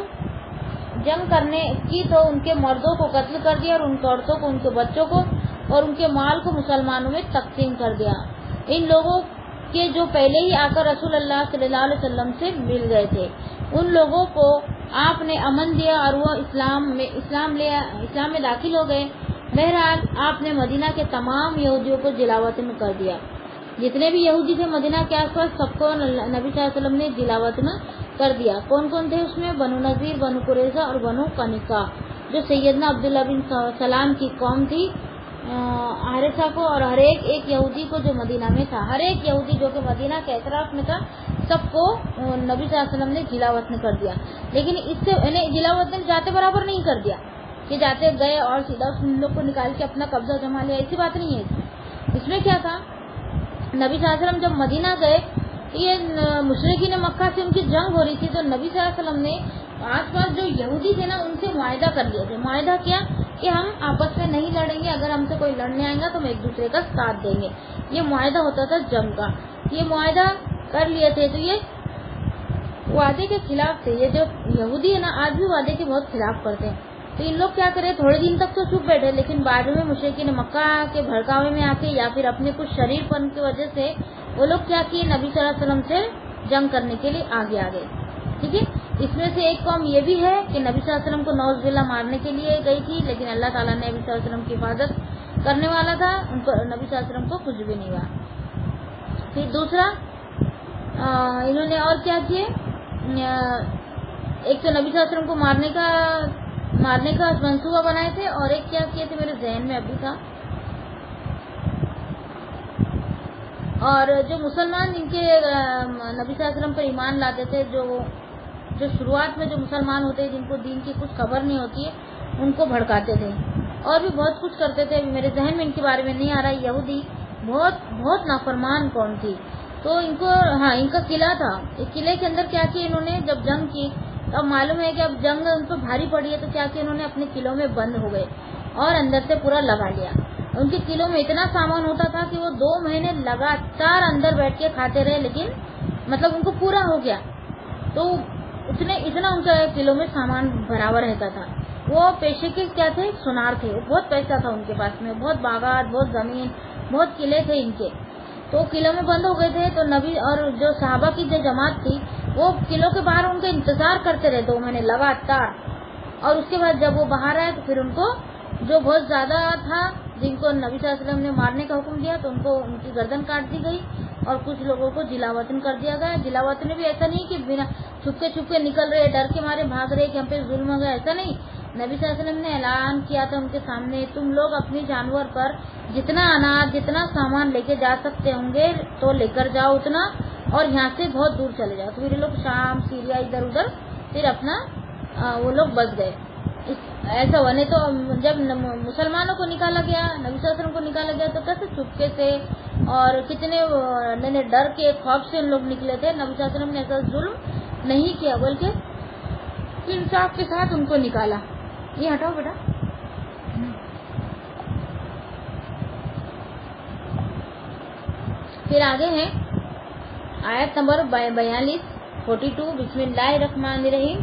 جنگ کرنے کی تو ان کے مردوں کو قتل کر دیا اور ان کی عورتوں کو، ان کے بچوں کو اور ان کے مال کو مسلمانوں میں تقسیم کر دیا۔ ان لوگوں کے جو پہلے ہی آ کر رسول اللہ صلی اللہ علیہ وسلم سے مل گئے تھے، ان لوگوں کو آپ نے امن دیا اور وہ اسلام میں داخل ہو گئے۔ بہرحال آپ نے مدینہ کے تمام یہودیوں کو جلاوطن کر دیا۔ جتنے بھی یہودی تھے مدینہ کے آس پاس سب کو نبی صلی اللہ علیہ وسلم نے جلاوطن کر دیا۔ کون کون تھے اس میں؟ بنو نذیر، بنو قریظہ اور بنو قنقاع، جو سیدنا عبداللہ بن سلام کی قوم تھی، حارثہ کو، اور ہر ایک یہودی کو جو مدینہ میں تھا، ہر ایک یہودی جو کہ مدینہ کے اطراف میں تھا، سب کو نبی صلی اللہ علیہ وسلم نے جلاوطن کر دیا۔ لیکن اس سے انہیں جلاوطن جاتے برابر نہیں کر دیا کہ جاتے گئے اور سیدھا ان لوگ کو نکال کے اپنا قبضہ جما لیا، ایسی بات نہیں ہے۔ اس میں کیا تھا، نبی صلی اللہ علیہ وسلم جب مدینہ گئے، یہ مشرکین مکہ سے ان کی جنگ ہو رہی تھی، تو نبی صلی اللہ علیہ وسلم نے آس پاس جو یہودی تھے نا ان سے معاہدہ کر لیے تھے۔ معاہدہ کیا کہ ہم آپس میں نہیں لڑیں گے، اگر ہم سے کوئی لڑنے آئے گا تو ہم ایک دوسرے کا ساتھ دیں گے۔ یہ معاہدہ ہوتا تھا جنگ کا، یہ معاہدہ کر لیے تھے۔ تو یہ وعدے کے خلاف تھے، یہ جو یہودی ہے نا آج بھی وعدے کے بہت خلاف کرتے ہیں۔ تو ان لوگ کیا کرے، تھوڑے دن تک تو چپ بیٹھے، لیکن بعد میں مشرکین مکہ کے بھڑکاوے میں آ کے یا پھر اپنے کچھ شریر پن کی وجہ سے وہ لوگ کیا کیے، نبی صلی اللہ علیہ وسلم سے جنگ کرنے کے لیے آگے آ گئے۔ ٹھیک ہے، اس میں سے ایک قوم یہ بھی ہے کہ نبی صلی اللہ علیہ وسلم کو نعوذ باللہ مارنے کے لیے گئی تھی، لیکن اللہ تعالیٰ نے نبی صلی اللہ علیہ وسلم کی حفاظت کرنے والا تھا، ان کو نبی صلی اللہ علیہ وسلم کو کچھ بھی نہیں ہوا۔ پھر دوسرا انہوں نے اور کیا کیے، ایک تو نبی صلی اللہ علیہ وسلم کو مارنے کا منصوبہ بنائے تھے، اور ایک کیا کیے تھے میرے ذہن میں ابھی تھا، اور جو مسلمان جن کے نبی صلی اللہ علیہ وسلم پر ایمان لاتے تھے، جو شروعات میں جو مسلمان ہوتے ہیں جن کو دین کی کچھ خبر نہیں ہوتی ہے، ان کو بھڑکاتے تھے، اور بھی بہت کچھ کرتے تھے، میرے ذہن میں ان کے بارے میں نہیں آ رہا۔ یہودی بہت نافرمان قوم تھی، تو ان کو ان کا قلعہ تھا، اس قلعے کے اندر کیا کیا انہوں نے، جب جنگ کی تو اب معلوم ہے کہ اب جنگ ان کو بھاری پڑی ہے، تو کیا کیا انہوں نے اپنے قلعوں میں بند ہو گئے اور اندر سے پورا لگا لیا۔ ان کے قلعوں میں اتنا سامان ہوتا تھا کہ وہ 2 مہینے لگاتار اندر بیٹھ کے کھاتے رہے، لیکن مطلب ان کو پورا ہو گیا، تو اتنا ان کا قلعوں میں سامان بھرا ہوا رہتا تھا۔ وہ پیشے کے کیا تھے، سونار تھے، بہت پیسہ تھا ان کے پاس میں، بہت باغات، بہت زمین، بہت قلعے تھے ان کے، تو قلعوں میں بند ہو گئے تھے۔ تو نبی اور جو صحابہ کی جو جماعت تھی وہ قلعوں کے باہر ان کا انتظار کرتے رہے 2 مہینے لگاتار، اور اس کے بعد جب وہ باہر آئے تو پھر ان کو جو بہت زیادہ تھا جن کو نبی صلی اللہ علیہ وسلم نے مارنے کا حکم دیا، تو ان کی گردن کاٹ دی گئی اور کچھ لوگوں کو جلاوطن کر دیا گیا۔ جلاوطن بھی ایسا نہیں کہ بنا چھپکے نکل رہے، ڈر کے مارے بھاگ رہے کہ ہم پہ ظلم ہو گیا، ایسا نہیں۔ نبی صلی اللہ علیہ وسلم نے اعلان کیا تھا ان کے سامنے، تم لوگ اپنی جانور پر جتنا اناج، جتنا سامان لے کے جا سکتے ہوں گے تو لے کر جاؤ اتنا، اور یہاں سے بہت دور چلے جاؤ۔ تو پھر لوگ شام، سیریا، ادھر ادھر پھر اپنا وہ لوگ بچ گئے۔ ایسا ہوا، نہیں تو جب مسلمانوں کو نکالا گیا، نبی صلی اللہ علیہ وسلم کو نکالا گیا، تو کیسے چپکے سے اور کتنے ڈر کے خوف سے ان لوگ نکلے تھے۔ نبی صلی اللہ علیہ وسلم نے ایسا ظلم نہیں کیا، بلکہ انصاف کے ساتھ ان کو نکالا۔ یہ ہٹاؤ بیٹا۔ پھر آگے ہے آیت نمبر 42، بسم اللہ الرحمن الرحیم۔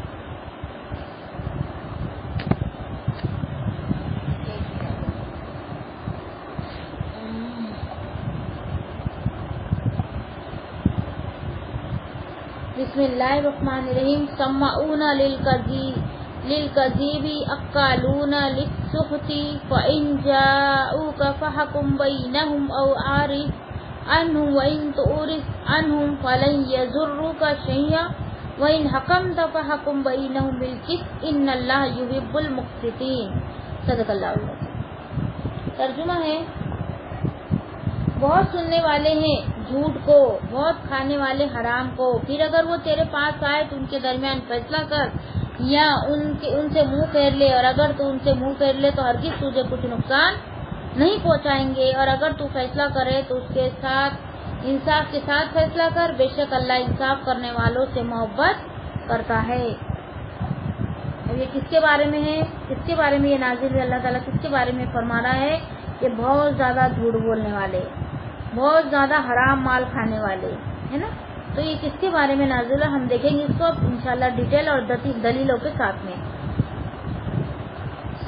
بسم اللہ الرحمن الرحیم۔ سمعون للکذب اکالون للسحت فإن جاءوک فحکم بینہم او اعرض عنہم وإن تعرض عنہم فلن یضروک شیئا وإن حکمت فحکم بینہم بالقسط ان اللہ یحب المقسطین۔ صدق اللہ العظیم۔ ترجمہ ہے، بہت سننے والے ہیں جھوٹ کو، بہت کھانے والے حرام کو، پھر اگر وہ تیرے پاس آئے تو ان کے درمیان فیصلہ کر یا ان سے منہ پھیر لے، اور اگر تو ان سے منہ پھیر لے تو ہرگز تجھے کچھ نقصان نہیں پہنچائیں گے، اور اگر تو فیصلہ کرے تو اس کے ساتھ انصاف کے ساتھ فیصلہ کر، بے شک اللہ انصاف کرنے والوں سے محبت کرتا ہے۔ اب یہ کس کے بارے میں ہے، کس کے بارے میں یہ نازل ہے، اللہ تعالیٰ کس کے بارے میں فرما رہا ہے کہ بہت زیادہ جھوٹ بولنے والے، بہت زیادہ حرام مال کھانے والے، ہے نا۔ تو یہ کس کے بارے میں نازل ہے، ہم دیکھیں گے اس کو انشاءاللہ ڈیٹیل اور دلیلوں کے ساتھ میں۔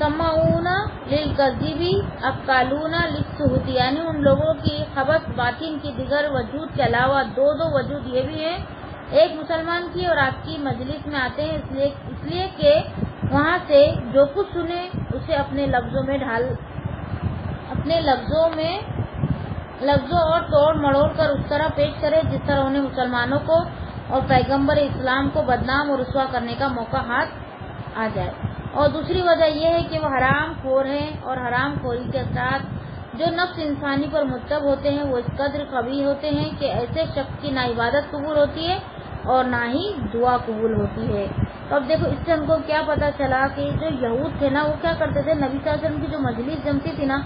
سمعون للکذب اکالون للسحت، یعنی ان لوگوں کی خبث باطن کی دیگر وجود کے علاوہ دو وجود یہ بھی ہیں، ایک مسلمان کی اور آپ کی مجلس میں آتے ہیں اس لیے کہ وہاں سے جو کچھ سنے اسے اپنے لفظوں اور توڑ مڑوڑ کر اس طرح پیش کرے جس طرح انہیں مسلمانوں کو اور پیغمبر اسلام کو بدنام اور رسوا کرنے کا موقع ہاتھ آ جائے۔ اور دوسری وجہ یہ ہے کہ وہ حرام خور ہیں، اور حرام خوری کے ساتھ جو نفس انسانی پر مرتب ہوتے ہیں وہ اس قدر قوی ہوتے ہیں کہ ایسے شخص کی نہ عبادت قبول ہوتی ہے اور نہ ہی دعا قبول ہوتی ہے۔ تو اب دیکھو اس سے ہم کو کیا پتا چلا کہ جو یہود تھے نا وہ کیا کرتے تھے، نبی صلی اللہ علیہ وسلم کی جو مجلس جمتی تھی نا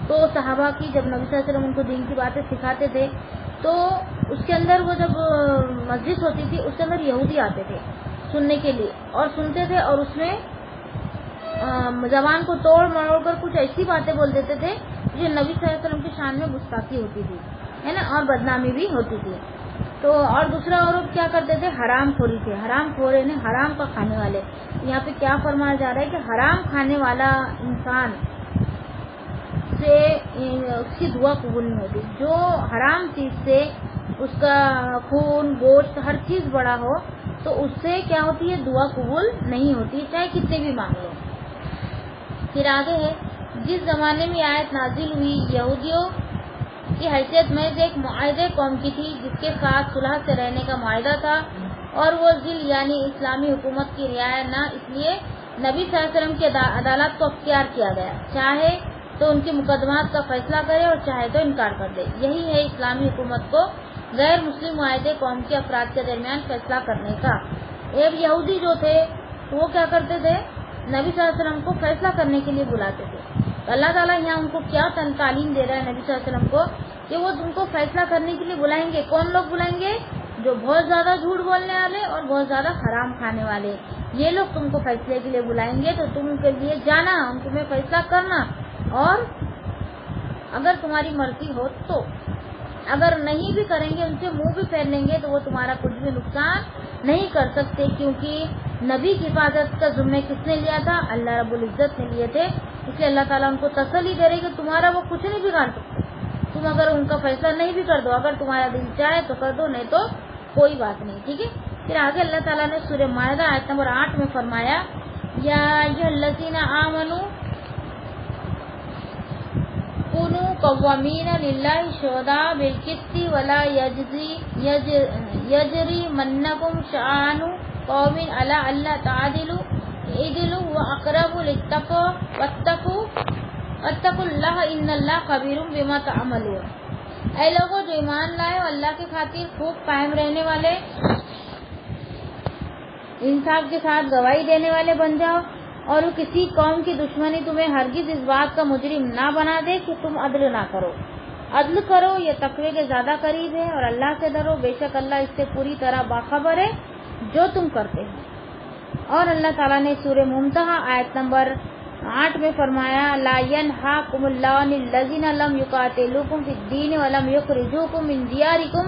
تو صحابہ کی، جب نبی صلی اللہ علیہ وسلم ان کو دین کی باتیں سکھاتے تھے تو اس کے اندر وہ جب مجلس ہوتی تھی اس کے اندر یہودی آتے تھے سننے کے لیے اور سنتے تھے، اور اس میں زبان کو توڑ مروڑ کر کچھ ایسی باتیں بول دیتے تھے جو نبی صلی اللہ علیہ وسلم کی شان میں گستاخی ہوتی تھی، ہے نا، اور بدنامی بھی ہوتی تھی۔ تو اور دوسرا اور کیا کرتے تھے، حرام خوری تھے، حرام خور یعنی حرام کا کھانے والے۔ یہاں پہ کیا فرمایا جا رہا ہے کہ حرام کھانے والا انسان سے اس کی دعا قبول نہیں ہوتی، جو حرام چیز سے اس کا خون گوشت ہر چیز بڑا ہو تو اس سے کیا ہوتی ہے، دعا قبول نہیں ہوتی چاہے کتنے بھی مانگ لو۔ پھر آگے ہے، جس زمانے میں آیت نازل ہوئی یہودیوں کی حیثیت میں ایک معاہدے قوم کی تھی جس کے ساتھ صلح سے رہنے کا معاہدہ تھا، اور وہ ذل یعنی اسلامی حکومت کی رعایت نہ، اس لیے نبی صلی اللہ علیہ وسلم کی عدالت کو اختیار کیا گیا، چاہے تو ان کے مقدمات کا فیصلہ کرے اور چاہے تو انکار کر دے۔ یہی ہے اسلامی حکومت کو غیر مسلم معاہدے قوم کے افراد کے درمیان فیصلہ کرنے کا۔ ایک یہودی جو تھے وہ کیا کرتے تھے، نبی صلی اللہ علیہ وسلم کو فیصلہ کرنے کے لیے بلاتے تھے۔ تو اللہ تعالیٰ یہاں ان کو کیا تعلیم دے رہا ہے نبی صلی اللہ علیہ وسلم کو کہ وہ تم کو فیصلہ کرنے کے لیے بلائیں گے۔ کون لوگ بلائیں گے؟ جو بہت زیادہ جھوٹ بولنے والے اور بہت زیادہ حرام کھانے والے، یہ لوگ تم کو فیصلے کے لیے بلائیں گے، تو تم ان کے لیے جانا، ان تمہیں فیصلہ کرنا، اور اگر تمہاری مرضی ہو تو، اگر نہیں بھی کریں گے، ان سے منہ بھی پھیر لیں گے تو وہ تمہارا کچھ بھی نقصان نہیں کر سکتے، کیونکہ نبی کی حفاظت کا ذمہ کس نے لیا تھا؟ اللہ رب العزت نے لیے تھے۔ اس لیے اللہ تعالیٰ ان کو تسلی دے رہے کہ تمہارا وہ کچھ نہیں بگاڑ سکتے، تم اگر ان کا فیصلہ نہیں بھی کر دو، اگر تمہارا دل چاہے تو کر دو، نہیں تو کوئی بات نہیں، ٹھیک ہے۔ پھر آگے اللہ تعالیٰ نے سورہ مائدہ آیت نمبر 8 میں فرمایا، یا ایھا الذین آمنوا کونوا قوامین للہ شہداء بالقسط ولا یجرمنکم شنآن قوم علی الا تعدلوا اعدلوا هو اقرب للتقوى واتقوا اللہ ان اللہ خبیر بما تعملون۔ اے لوگوں جو ایمان لائے اور اللہ کی خاطر خوب قائم رہنے والے، انصاف کے ساتھ گواہی دینے والے بن جاؤ، اور کسی قوم کی دشمنی تمہیں ہرگز اس بات کا مجرم نہ بنا دے کہ تم عدل نہ کرو۔ عدل کرو، یہ تقوی کے زیادہ قریب ہے، اور اللہ سے ڈرو، بے شک اللہ اس سے پوری طرح باخبر ہے جو تم کرتے ہو۔ اور اللہ تعالیٰ نے سورہ ممتحنہ آیت نمبر 8 میں فرمایا، لا ینہاکم اللہ عن الذین لم یقاتلوکم فی الدین ولم یخرجوکم من دیارکم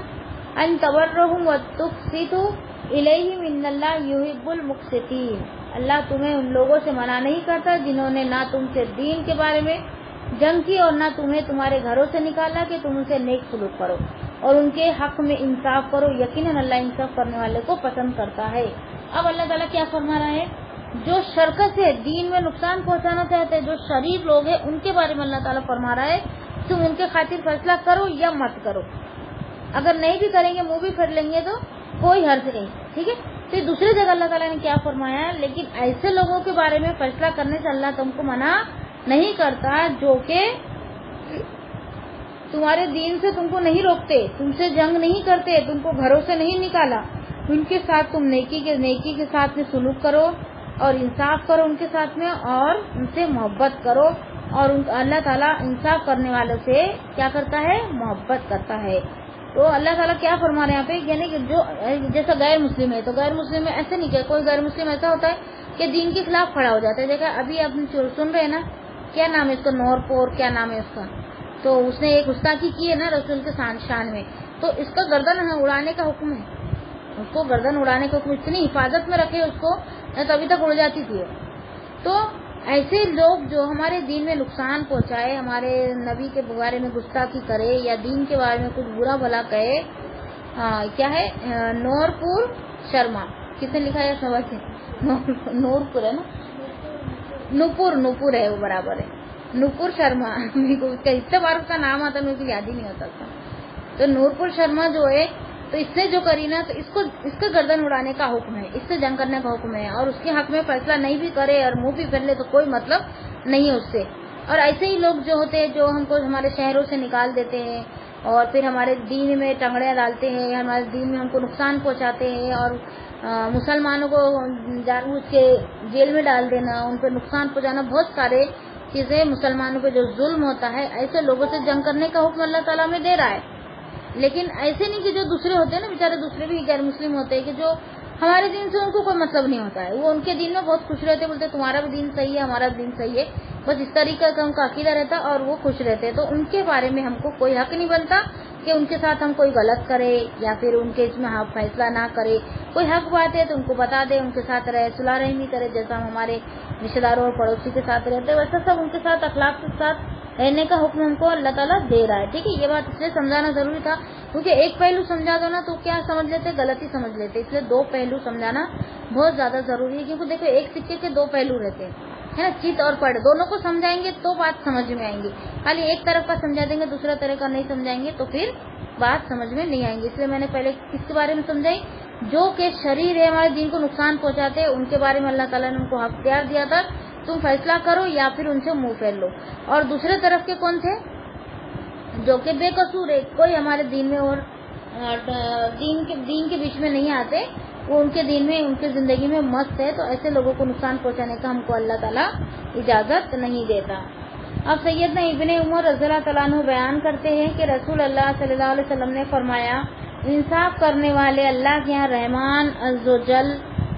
ان تبروہم وتقسطوا الیہم ان اللہ یحب المقسطین۔ اللہ تمہیں ان لوگوں سے منع نہیں کرتا جنہوں نے نہ تم سے دین کے بارے میں جنگ کی اور نہ تمہیں تمہارے گھروں سے نکالا کہ تم ان سے نیک سلوک کرو اور ان کے حق میں انصاف کرو، یقیناً اللہ انصاف کرنے والے کو پسند کرتا ہے۔ اب اللہ تعالیٰ کیا فرما رہا ہے، جو شرکت ہے دین میں نقصان پہنچانا چاہتے ہیں، جو شریر لوگ ہیں، ان کے بارے میں اللہ تعالیٰ فرما رہا ہے تم ان کے خاطر فیصلہ کرو یا مت کرو، اگر نہیں بھی کریں گے، منہ بھی پھیر لیں گے تو کوئی حرج نہیں، ٹھیک ہے۔ پھر دوسری جگہ اللہ تعالیٰ نے کیا فرمایا، لیکن ایسے لوگوں کے بارے میں فیصلہ کرنے سے اللہ تم کو منع نہیں کرتا جو کہ تمہارے دین سے تم کو نہیں روکتے، تم سے جنگ نہیں کرتے، تم کو گھروں سے نہیں نکالا، ان کے ساتھ تم نیکی کے ساتھ میں سلوک کرو اور انصاف کرو ان کے ساتھ میں، اور ان سے محبت کرو، اور اللہ تعالیٰ انصاف کرنے والوں سے کیا کرتا ہے، محبت کرتا ہے۔ تو اللہ تعالیٰ کیا فرما رہے ہیں یہاں پہ، یعنی کہ جو جیسا غیر مسلم ہے تو غیر مسلم میں ایسے نہیں کہ کوئی غیر مسلم ایسا ہوتا ہے کہ دین کے خلاف کھڑا ہو جاتا ہے۔ دیکھا ابھی آپ سن رہے ہیں نا، کیا نام ہے اس کا، نور پور کیا نام ہے اس کا، تو اس نے ایک گستاخی کی ہے نا رسول کے شان میں، تو اس کا گردن اڑانے کا حکم ہے، اس کو گردن اڑانے کا حکم، اتنی حفاظت میں رکھے اس کو، نہیں تو ابھی تک اڑ جاتی تھی۔ تو ایسے لوگ جو ہمارے دین میں نقصان پہنچائے، ہمارے نبی کے بارے میں گستاخی کرے یا دین کے بارے میں کچھ برا بھلا کہے، کیا ہے نورپور شرما، کس نے لکھا ہے سبق؟ نورپور ہے نا، نوپور ہے وہ، برابر ہے نوپور شرما، اتنے بار اس کا نام آتا میرے کو یاد ہی نہیں ہوتا تھا. تو نورپور شرما جو ہے، تو اس نے جو کری نا، تو اس کا گردن اڑانے کا حکم ہے، اس سے جنگ کرنے کا حکم ہے، اور اس کے حق میں فیصلہ نہیں بھی کرے اور منہ بھی پھیر لے تو کوئی مطلب نہیں ہے اس سے. اور ایسے ہی لوگ جو ہوتے ہیں جو ہم کو ہمارے شہروں سے نکال دیتے ہیں اور پھر ہمارے دین میں ٹنگڑیاں ڈالتے ہیں، ہمارے دین میں ہم کو نقصان پہنچاتے ہیں، اور مسلمانوں کو جان بوجھ کے جیل میں ڈال دینا، ان پہ نقصان پہنچانا، بہت سارے چیزیں مسلمانوں پہ جو ظلم ہوتا ہے، ایسے لوگوں سے جنگ کرنے کا حکم اللہ تعالیٰ میں دے رہا ہے. لیکن ایسے نہیں کہ جو دوسرے ہوتے ہیں نا، بیچارے دوسرے بھی غیر مسلم ہوتے ہیں کہ جو ہمارے دین سے ان کو کوئی مطلب نہیں ہوتا ہے، وہ ان کے دین میں بہت خوش رہتے، بولتے تمہارا بھی دین صحیح ہے ہمارا بھی دین صحیح ہے، بس اس طریقے کا ان کا عقیدہ رہتا اور وہ خوش رہتے. تو ان کے بارے میں ہم کو کوئی حق نہیں بنتا کہ ان کے ساتھ ہم کوئی غلط کرے یا پھر ان کے اس میں فیصلہ نہ کرے. کوئی حق بات ہے تو ان کو بتا دے، ان کے ساتھ رہے، صلح رحمی کرے، جیسا ہم ہمارے رشتے داروں اور پڑوسی کے ساتھ رہتے ویسا سب ان کے ساتھ اخلاق کے ساتھ رہنے کا حکم ہم کو اللہ تعالیٰ دے رہا ہے. ٹھیک ہے، یہ بات اس لیے سمجھانا ضروری تھا کیونکہ ایک پہلو سمجھا دو نا تو کیا سمجھ لیتے، غلطی سمجھ لیتے، اس لیے دو پہلو سمجھانا بہت زیادہ ضروری ہے. کیونکہ دیکھو ایک سکے کے دو پہلو رہتے ہیں ہے نا، چت اور پڑ، دونوں کو سمجھائیں گے تو بات سمجھ میں آئیں گی. خالی ایک طرف کا سمجھا دیں گے دوسرا طرح کا نہیں سمجھائیں گے تو پھر بات سمجھ میں نہیں آئیں گی. اس لیے میں نے پہلے کس کے بارے میں سمجھائی، جو کہ شریر ہے ہمارے دین کو نقصان پہنچاتے ہیں، ان کے بارے میں اللہ تعالیٰ نے ان کو اختیار دیا تھا تم فیصلہ کرو یا پھر ان سے منہ پھیر لو. اور دوسرے طرف کے کون تھے، جو کہ بے قصور ہے، کوئی ہمارے دین میں اور دین کے بیچ میں نہیں آتے، وہ ان کے دین میں ان کی زندگی میں مست ہے، تو ایسے لوگوں کو نقصان پہنچانے کا ہم کو اللہ تعالیٰ اجازت نہیں دیتا. اب سیدنا ابن عمر رضی اللہ تعالیٰ عنہ بیان کرتے ہیں کہ رسول اللہ صلی اللہ علیہ وسلم نے فرمایا، انصاف کرنے والے اللہ کے یہاں رحمان عز و جل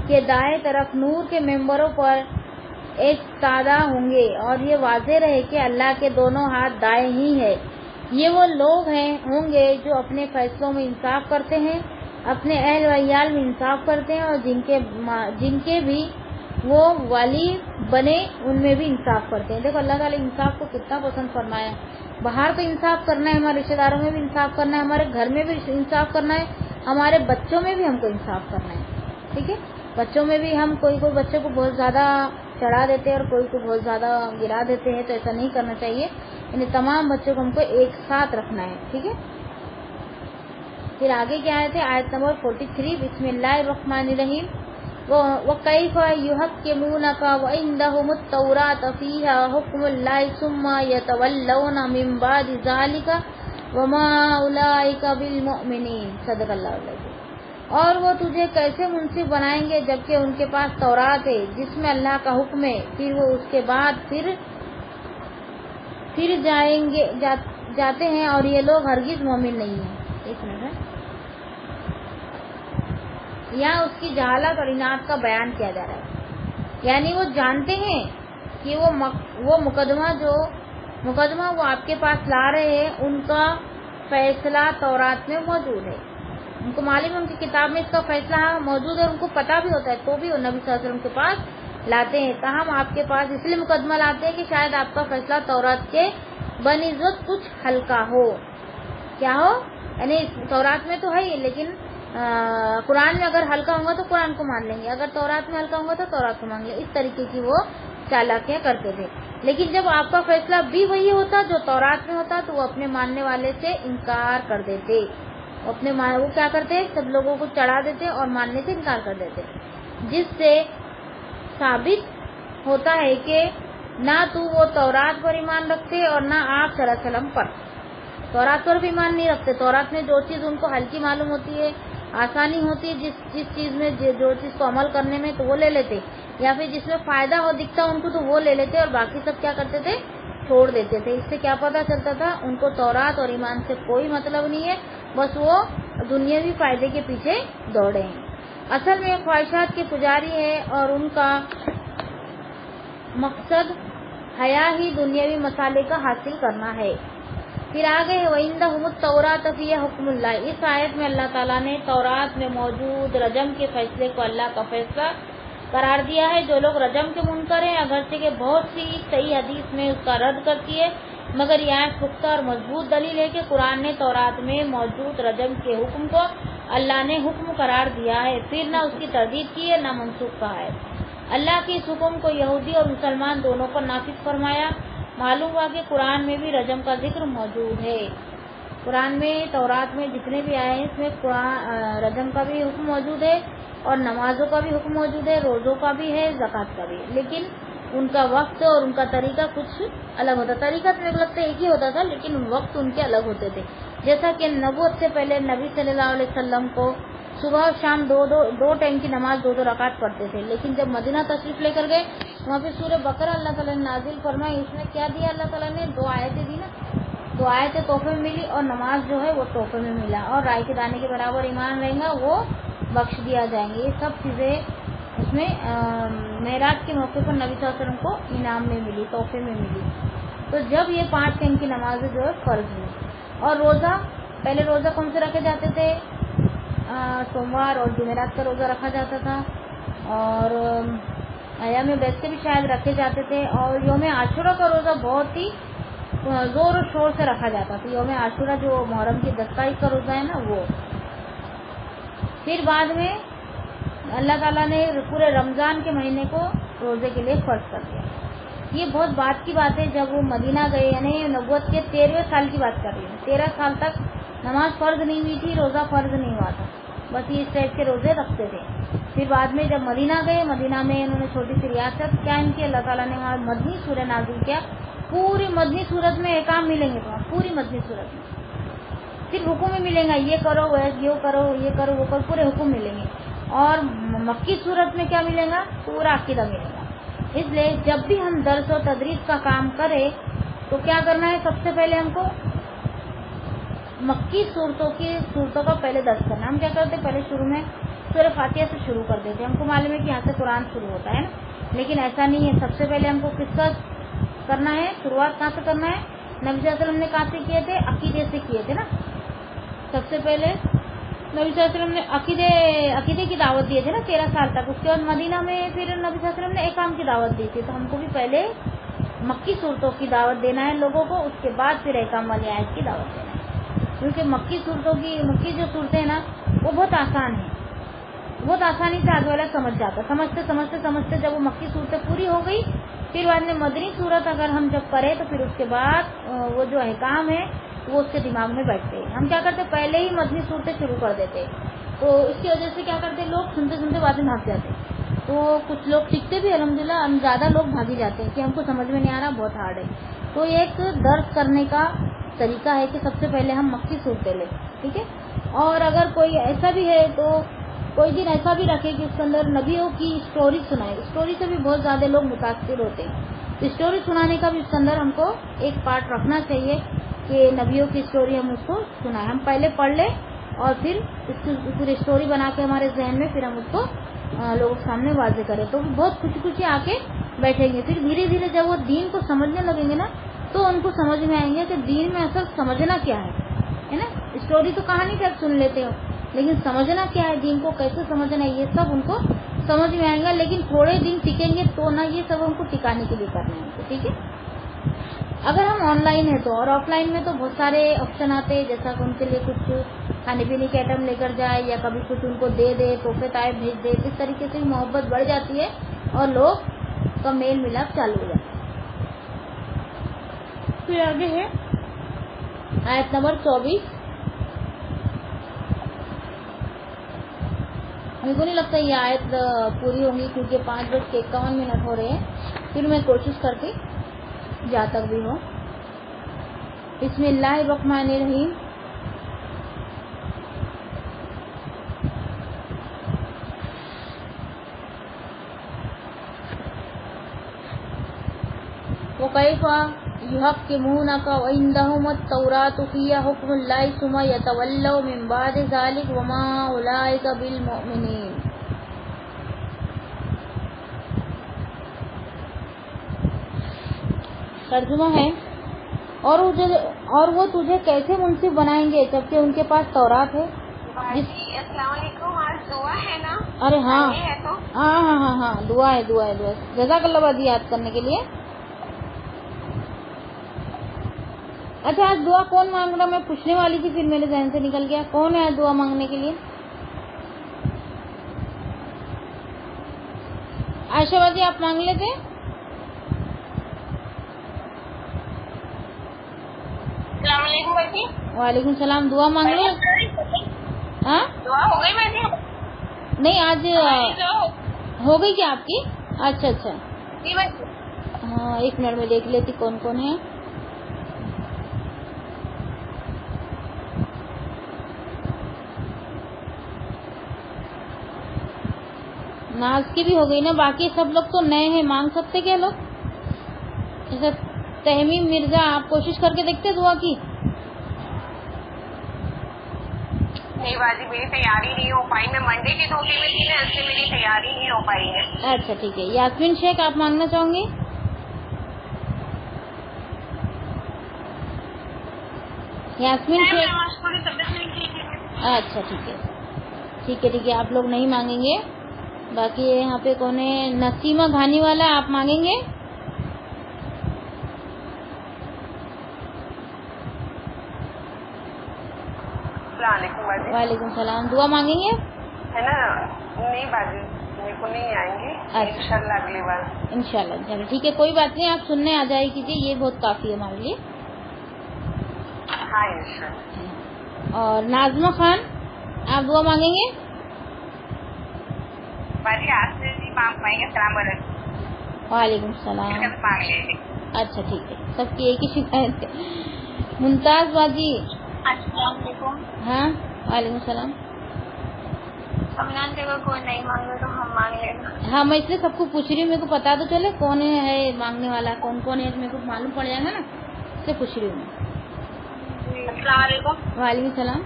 کے دائیں طرف نور کے ممبروں پر ایک تادہ ہوں گے، اور یہ واضح رہے کہ اللہ کے دونوں ہاتھ دائیں ہی ہے. یہ وہ لوگ ہوں گے جو اپنے فیصلوں میں انصاف کرتے ہیں، اپنے اہل و عیال میں انصاف کرتے ہیں، اور جن کے بھی وہ ولی بنے ان میں بھی انصاف کرتے ہیں. دیکھو اللہ تعالیٰ انصاف کو کتنا پسند فرمایا. باہر تو انصاف کرنا ہے، ہمارے رشتے داروں میں بھی انصاف کرنا ہے، ہمارے گھر میں بھی انصاف کرنا ہے، ہمارے بچوں میں بھی ہم کو انصاف کرنا ہے. ٹھیک ہے، بچوں میں بھی ہم کوئی بچے کو بہت زیادہ چڑھا دیتے ہیں اور کوئی کو بہت زیادہ گرا دیتے ہیں، تو ایسا نہیں کرنا چاہیے. یعنی تمام بچوں کو ہم کو ایک ساتھ رکھنا ہے. ٹھیک ہے، پھر آگے کیا آئے تھے، آیت نمبر 43، بسم اللہ الرحمن الرحیم. وَكَيْفَ يُحَكِّمُونَكَ وَعِندَهُمُ التَّوْرَاةُ فِيهَا حُكْمُ اللَّهِ ثُمَّ يَتَوَلَّوْنَ مِن بَعْدِ ذَلِكَ وَمَا أُولَٰئِكَ بِالْمُؤْمِنِينَ. صدق اللہ العظیم. اور وہ تجھے کیسے منصف بنائیں گے جبکہ ان کے پاس تورات ہے جس میں اللہ کا حکم ہے، پھر وہ اس کے بعد پھر جاتے ہیں اور یہ لوگ ہرگز مومن نہیں ہیں. ایک منٹ ہے، یہاں اس کی جہالت اور اناد کا بیان کیا جا رہا ہے. یعنی وہ جانتے ہیں کہ وہ مقدمہ وہ آپ کے پاس لا رہے ہیں، ان کا فیصلہ تورات میں موجود ہے، ان کو معلوم ہے ان کی کتاب میں اس کا فیصلہ موجود ہے، ان کو پتہ بھی ہوتا ہے، تو بھی وہ نبی صلی اللہ علیہ وسلم کے پاس لاتے ہیں. تاہم آپ کے پاس اس لیے مقدمہ لاتے ہیں کہ شاید آپ کا فیصلہ تورات کے بنسبت کچھ ہلکا ہو. کیا ہو، یعنی تورات میں تو ہے ہی، لیکن قرآن میں اگر ہلکا ہوگا تو قرآن کو مان لیں گے، اگر تورات میں ہلکا ہوگا تو تورات کو مان لیں گے. اس طریقے کی وہ چالاکیاں کرتے تھے. لیکن جب آپ کا فیصلہ بھی وہی ہوتا جو تورات میں ہوتا تو وہ اپنے ماننے والے سے انکار کر دیتے، وہ کیا کرتے، سب لوگوں کو چڑھا دیتے اور ماننے سے انکار کر دیتے، جس سے ثابت ہوتا ہے کہ نہ تو وہ تورات پر ایمان رکھتے اور نہ آپ صلی اللہ علیہ وسلم پر. تورات پر بھی ایمان نہیں رکھتے. تورات میں جو چیز ان کو ہلکی معلوم ہوتی ہے، آسانی ہوتی ہے، جس چیز میں جو چیز کو عمل کرنے میں تو وہ لے لیتے، یا پھر جس میں فائدہ ہو دکھتا ان کو تو وہ لے لیتے، اور باقی سب کیا کرتے تھے، چھوڑ دیتے تھے. اس سے کیا پتہ چلتا تھا، ان کو تورات اور ایمان سے کوئی مطلب نہیں ہے، بس وہ دنیاوی فائدے کے پیچھے دوڑے ہیں. اصل میں خواہشات کے پجاری ہے اور ان کا مقصد حیا ہی دنیاوی مسالے کا حاصل کرنا ہے. پھر آگے وَعِندَهُمُ التَّوْرَاةُ فِيهَا حُكْمُ اللَّهِ. اس آیت میں اللہ تعالیٰ نے تورات میں موجود رجم کے فیصلے کو اللہ کا فیصلہ قرار دیا ہے۔ جو لوگ رجم کے منکر ہیں، اگرچہ کہ بہت سی صحیح حدیث میں اس کا رد کرتی ہے، مگر یہ آیت پختہ اور مضبوط دلیل ہے کہ قرآن نے تورات میں موجود رجم کے حکم کو اللہ نے حکم قرار دیا ہے، پھر نہ اس کی تردید کی ہے نہ منسوخ کہا ہے۔ اللہ کے اس حکم کو یہودی اور مسلمان دونوں پر نافذ فرمایا۔ معلوم ہوا کہ قرآن میں بھی رجم کا ذکر موجود ہے۔ قرآن میں تورات میں جتنے بھی آئے ہیں اس میں رجم کا بھی حکم موجود ہے اور نمازوں کا بھی حکم موجود ہے، روزوں کا بھی ہے، زکوٰۃ کا بھی ہے، لیکن ان کا وقت اور ان کا طریقہ کچھ الگ ہوتا۔ طریقہ تو میرے لگتا ہے ایک ہی ہوتا تھا، لیکن وقت ان کے الگ ہوتے تھے۔ جیسا کہ نبوت سے پہلے نبی صلی اللہ علیہ وسلم کو صبح اور شام دو ٹائم کی نماز 2 رکعت پڑھتے تھے، لیکن جب مدینہ تشریف لے کر گئے وہاں پہ سورہ بقرہ اللہ تعالیٰ نے نازل فرمائی۔ اس میں کیا دیا اللہ تعالیٰ نے؟ 2 آیتیں دی نا، 2 آیتیں تحفے میں ملی اور نماز جو ہے وہ تحفے میں ملا، اور رائے کے دانے کے برابر ایمان رہے گا وہ بخش دیا جائیں گے۔ یہ سب چیزیں اس میں معراج کے موقع پر نبی صلی اللہ علیہ وسلم کو انعام میں ملی، تحفے میں ملی۔ تو جب یہ 5 ٹائم کی نمازیں جو ہے فرض ہوئی، اور روزہ پہلے روزہ کون سے رکھے جاتے تھے؟ سوموار اور جمعرات کا روزہ رکھا جاتا تھا، اور ایام بیس کے بھی شاید رکھے جاتے تھے، اور یوم عاشورہ کا روزہ بہت ہی زور و شور سے رکھا جاتا تھا۔ یوم عاشورہ جو محرم کی 10 تاریخ کا روزہ ہے نا وہ۔ پھر بعد میں اللہ تعالیٰ نے پورے رمضان کے مہینے کو روزے کے لیے فرض کر دیا۔ یہ بہت بات کی بات ہے، جب وہ مدینہ گئے، یعنی نبوت کے 13ویں سال کی بات کر رہی ہوں، 13 سال تک نماز فرض نہیں ہوئی تھی، روزہ فرض نہیں ہوا تھا، بس یہ اس ٹائپ کے روزے رکھتے تھے۔ پھر بعد میں جب مدینہ گئے، مدینہ میں انہوں نے چھوٹی سی ریاست قائم کی، اللہ تعالیٰ نے وہاں مدنی سورہ نازل کیا۔ پوری مدنی صورت میں احکام ملیں گے تمہیں، پوری مدنی صورت میں صرف حکم ہی ملیں گا، یہ کرو یہ کرو یہ کرو وہ کرو، پورے حکم ملیں گے۔ اور مکی صورت میں کیا ملے گا؟ پورا عقیدہ ملے گا۔ اس لیے جب بھی ہم درس و تدریس کا کام کریں تو کیا کرنا ہے؟ سب سے پہلے ہم کو مکی صورتوں کا پہلے درس کرنا۔ ہم کیا کرتے ہیں؟ پہلے شروع میں سورہ فاتحہ سے شروع کر دیتے ہیں، ہم کو معلوم ہے کہ یہاں سے قرآن شروع ہوتا ہے نا، لیکن ایسا نہیں ہے۔ سب سے پہلے ہم کو کس کا کرنا ہے؟ شروعات کہاں سے کرنا ہے؟ نبی صلی اللہ علیہ وسلم نے کہاں سے کیے تھے؟ عقیدے سے کیے تھے نا۔ سب سے پہلے نبی صلی اللہ علیہ وسلم نے عقیدے کی دعوت دی تھی نا 13 سال تک۔ اس کے بعد مدینہ میں پھر نبی صلی اللہ علیہ وسلم نے احکام کی دعوت دی تھی، تو ہم کو بھی پہلے مکی صورتوں کی دعوت دینا ہے لوگوں کو، اس کے بعد پھر احکام والی آیت کی دعوت دینا ہے، کیونکہ مکی جو صورتیں ہیں نا وہ بہت آسان ہیں، بہت آسانی سے آگے والا سمجھ جاتا، سمجھتے جب وہ مکی صورتیں پوری ہو گئی، پھر بعد میں مدنی صورت اگر ہم جب پڑھیں تو پھر اس کے بعد وہ جو احکام ہے وہ اس کے دماغ میں بیٹھتے ہیں۔ ہم کیا کرتے پہلے ہی مدنی صورتیں شروع کر دیتے، تو اس کی وجہ سے کیا کرتے لوگ سنتے بعد میں بھاگ جاتے، تو کچھ لوگ ٹکتے بھی الحمدللہ، ہم زیادہ لوگ بھاگی جاتے ہیں کہ ہم کو سمجھ میں نہیں آ رہا، بہت ہارڈ ہے۔ تو یہ ایک درس کرنے کا طریقہ ہے کہ سب سے پہلے ہم مکی صورتیں لیں، ٹھیک ہے۔ اور اگر کوئی ایسا بھی ہے تو کوئی دن ایسا بھی رکھے کہ اس کے اندر نبیوں کی اسٹوری سنائے، اسٹوری سے بھی بہت زیادہ لوگ متاثر ہوتے ہیں، تو اسٹوری سنانے کا بھی اس کے اندر ہم کو ایک پارٹ رکھنا چاہیے کہ نبیوں کی اسٹوری ہم اس کو سنائیں، ہم پہلے پڑھ لیں اور پھر اس کی پوری اسٹوری بنا کے ہمارے ذہن میں پھر ہم اس کو لوگوں کے سامنے واضح کریں، تو بہت خوشی آ کے بیٹھیں گے۔ پھر دھیرے دھیرے جب وہ دین کو سمجھنے لگیں گے نا تو ان کو سمجھ میں آئیں گے کہ دین میں اصل سمجھنا کیا ہے نا۔ اسٹوری تو کہانی تک سن لیتے ہو، لیکن سمجھنا کیا ہے، دین کو کیسے سمجھنا ہے، یہ سب ان کو سمجھ میں آئے گا۔ لیکن تھوڑے دن ٹکیں گے تو نہ، یہ سب ان کو ٹکانے کے لیے کرنا ہے، ٹھیک ہے۔ اگر ہم آن لائن ہے تو، اور آف لائن میں تو بہت سارے آپشن آتے ہیں، جیسا کہ ان کے لیے کچھ کھانے پینے کے آئٹم لے کر جائے یا کبھی کچھ ان کو دے دے، تحفے ٹائپ بھیج دے، اس طریقے سے محبت بڑھ جاتی ہے اور لوگ کا میل ملاپ چالو ہو جاتا ہے۔ پھر آگے ہے آیت نمبر 24۔ ہم کو نہیں لگتا یہ آیت پوری ہوں گی کیونکہ 5:51 ہو رہے ہیں، پھر میں کوشش کرتی جہاں تک بھی ہو۔ بسم اللہ الرحمن الرحیم۔ وَكَيْفَ يُحَكِّمُونَكَ وَعِندَهُمُ التَّوْرَاةُ فِيهَا حُكْمُ اللَّهِ ثُمَّ يَتَوَلَّوْا مِن بَعْدِ ذَلِكَ وَمَا أُولَٰئِكَ بِالْمُؤْمِنِينَ۔ ترجمہ ہے، اور وہ تجھے کیسے منصف بنائیں گے جبکہ ان کے پاس تورات ہے، السلام علیکم. آج دعا ہے نا؟ ارے ہاں تو ہاں ہاں ہاں ہاں دعا ہے دعا ہے دعا. جزاک اللہ باجی یاد کرنے کے لیے. اچھا آج دعا کون مانگ رہا؟ میں پوچھنے والی تھی پھر میرے ذہن سے نکل گیا. کون ہے دعا مانگنے کے لیے؟ عائشہ باجی آپ مانگ لیتے. السلام علیکم باجی. وعلیکم السلام. دعا مانگ لو. ہاں دعا ہو گئی باجی؟ نہیں آج ہو گئی کیا آپ کی؟ اچھا اچھا جی باجی. ہاں ایک منٹ میں دیکھ لیتی کون کون ہے. ناز کی بھی ہو گئی نا. باقی سب لوگ تو نئے ہیں. مانگ سکتے کیا لوگ؟ جیسے تہمیم مرزا آپ کوشش کر کے دیکھتے دعا کی. نہیں باجی میری تیاری نہیں ہو پائی. میں منڈے کی ڈیوٹی میں تھی نا اس سے میری تیاری نہیں ہو پائی ہے. اچھا ٹھیک ہے. یاسمین شیخ آپ مانگنا چاہوں گی؟ یاسمین شیخ. تھوڑی طبیعت نہیں ٹھیک ہے. اچھا ٹھیک ہے ٹھیک ہے ٹھیک ہے. آپ لوگ نہیں مانگیں گے. باقی یہاں پہ کون ہے؟ نسیمہ گھانی والا آپ مانگیں گے؟ السلام علیکم باجی. وعلیکم السلام. دعا مانگیں گے؟ ہے نا؟ نہیں باجی میرے کو نہیں آئیں گے. انشاءاللہ اگلی بار. انشاءاللہ ٹھیک ہے. کوئی بات نہیں. آپ سننے آ جائے کیجیے. یہ بہت کافی ہے ہمارے لیے. ہاں انشاءاللہ. اور نازمہ خان آپ دعا مانگیں گے؟ باجی آج سے نہیں مانگ پائیں گے. السلام علیکم. وعلیکم السلام. مانگ لیں گے. اچھا ٹھیک ہے. سب کی ایک ہی شکایت ہے. ممتاز باجی. السلام علیکم. ہاں وعلیکم السلام. رمضان کے اگر کوئی نہیں مانگے تو ہم مانگ لیں گے. ہاں میں اس لیے سب کو پوچھ رہی ہوں. میرے کو پتا تو چلے کون ہے مانگنے والا. کون کون ہے میرے کو معلوم پڑ جائے گا نا. اس سے پوچھ رہی ہوں میں. السلام علیکم. وعلیکم السلام.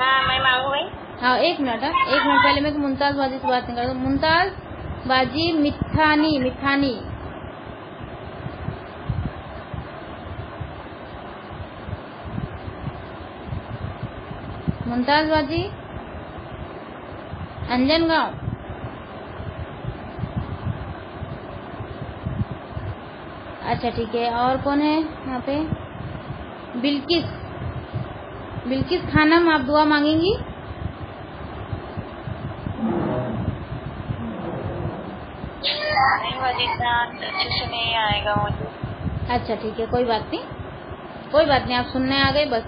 ہاں میں مانگوں بھائی. ہاں ایک منٹ پہلے میں ممتاز باجی سے بات نہیں کر. ممتاز باجی مٹھانی. ممتاز باجی انجن گاؤں. اچھا ٹھیک ہے. اور کون ہے یہاں پہ؟ بلکس خانم آپ دعا مانگیں گی؟ نہیں باجی اتنا اچھے سے نہیں آئے گا مجھے. اچھا ٹھیک ہے. کوئی بات نہیں. آپ سننے آ گئے بس.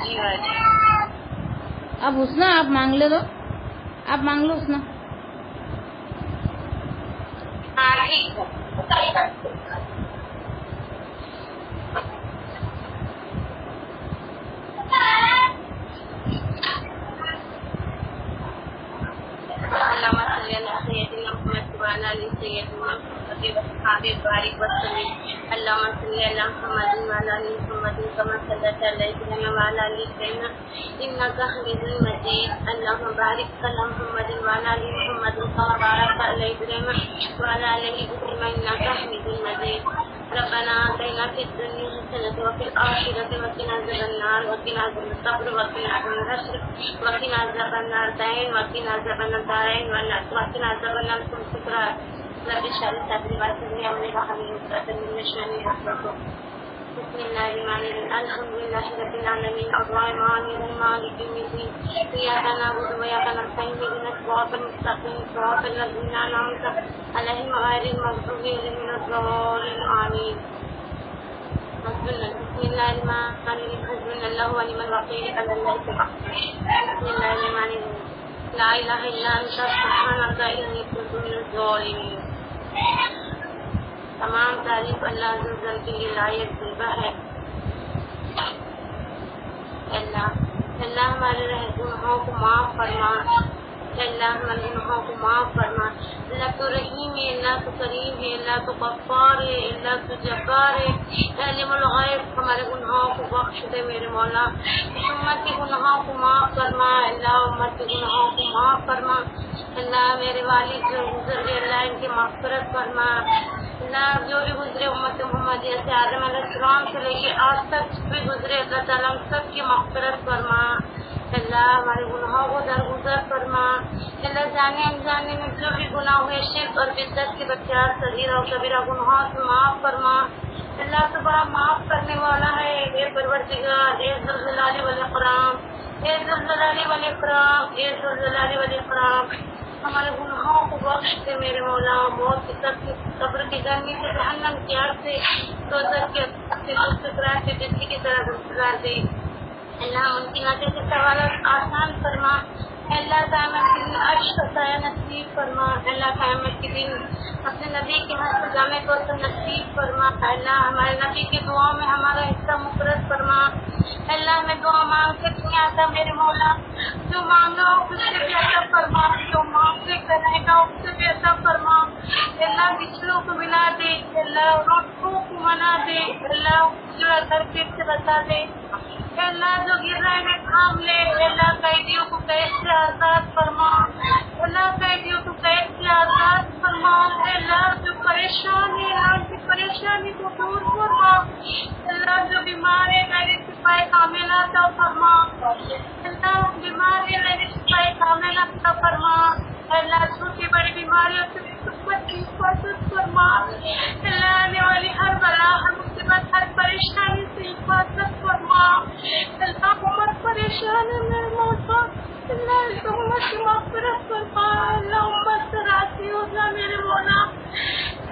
جی باجی. اب حسنہ آپ مانگ لے. آپ مانگ لو حسنہ. ہاں ٹھیک ہے. اللهم صل على سيدنا محمد وعلى ال سيدنا محمد وصحبه وبارك وسلم. اللهم صل على محمد وعلى ال محمد كما صليت على ابراهيم وعلى ال ابراهيم انك حميد مجيد. اللهم بارك على محمد وعلى ال محمد كما باركت على ابراهيم وعلى ال ابراهيم انك حميد مجيد. ربنا آتنا في الدنيا حسنة وفي الآخرة وقنا عذاب النار وقنا عذاب القبر وقنا عذاب الحشر وقنا عذاب النار دائن وقنا عذاب النار دارين وقنا عذاب النار السكرات. رب اشرح لي صدري ويسر لي أمري واحلل عقدة من لساني يفقهوا. بسم الله الرحمن الرحيم. الحمد لله رب العالمين الرحمن الرحيم مالك يوم الدين إياك نعبد وإياك نستعين اهدنا الصراط المستقيم صراط الذين أنعمت عليهم غير المغضوب عليهم ولا الضالين آمين. بسم الله الرحمن الرحيم. حسبنا الله ونعم الوكيل على الله توكلنا. بسم الله الرحمن الرحيم. لا إله إلا أنت سبحانك إني كنت من الظالمين. تمام تعریف اللہ عزوجل کی لائق زیبا ہے. اللہ ہمارے گناہوں کو معاف فرما. اللہ ہمارے گناہوں کو معاف فرما. اللہ تو رحیم ہے. اللہ تو کریم ہے. اللہ تو غفار ہے. اللہ تو جبار ہے. علم الغیب ہمارے گناہوں کو بخش دے میرے مولا. امت کے گناہوں کو معاف فرما. اللہ امت کے گناہوں کو معاف فرما. اللہ میرے والد جو گزر گئے اللہ ان کی مغفرت فرما. اللہ جو بھی گزرے امت محمد حضرت آدم علیہ السلام سے لے کے آج تک بھی گزرے اللہ تعالیٰ ہم سب کی مغفرت فرما. اللہ ہمارے گناہوں کو درگزر فرما. اللہ جانے انجانے میں جو بھی گناہ ہوئے شرک اور بدعت کے بچیات صغیرہ اور کبیرہ گناہوں سے معاف فرما. اللہ تو بڑا معاف کرنے والا ہے. اے پروردگار، اے ذوالجلال والاکرام، اے ذوالجلال والاکرام، اے ذوالجلال والاکرام، ہمارے گناہوں کو بخش دے میرے مولا. موت کی قبر کی گرمی سے، جہنم کی آگ سے، دوزخ کے سکرات سے زندگی کی طرح گزار دے. اللہ ممکنات کے سوالات آسان فرما. اللہ قیامت کے دن عرش کا سایہ نصیب فرما. اللہ قیامت کے دن اپنے نبی کے ہاتھ جامع کو نصیب فرما. اللہ ہمارے نبی کی دعاؤں میں ہمارا حصہ مقرر فرما. اللہ ہمیں دعا مانگ سکتے نہیں آتا میرے مولا. جو مانگا اس سے بھی عطا فرما، جو مانگنے کا رہے گا اس سے بھی عطا فرما. اللہ بچڑوں کو ملا دے، اللہ روٹوں کو منا دے، اللہ جو کر کے بتا دے. اللہ جو گر رہے میں تھام لے. اللہ قیدیوں کو قید سے آزاد فرما. اللہ قیدیوں کو قید سے آزاد فرما. اللہ جو پریشان ہے اللہ کی پریشانی کو دور فرما. اللہ جو بیمار ہے میرے شفائے کاملہ عطا فرما. اللہ بیمار ہے میرے شفائے کاملہ عطا فرما. اللہ چھوٹی بڑی بیماریوں سے سکھ کی حفاظت فرما. اللہ آنے والی ہر بلا، ہر مصیبت، ہر پریشانی سے حفاظت فرما. اللہ امت پریشان ہے میرے مولا. اللہ امت کی مغفرت فرما. اللہ امت سے راضی ہو جا میرے مولا.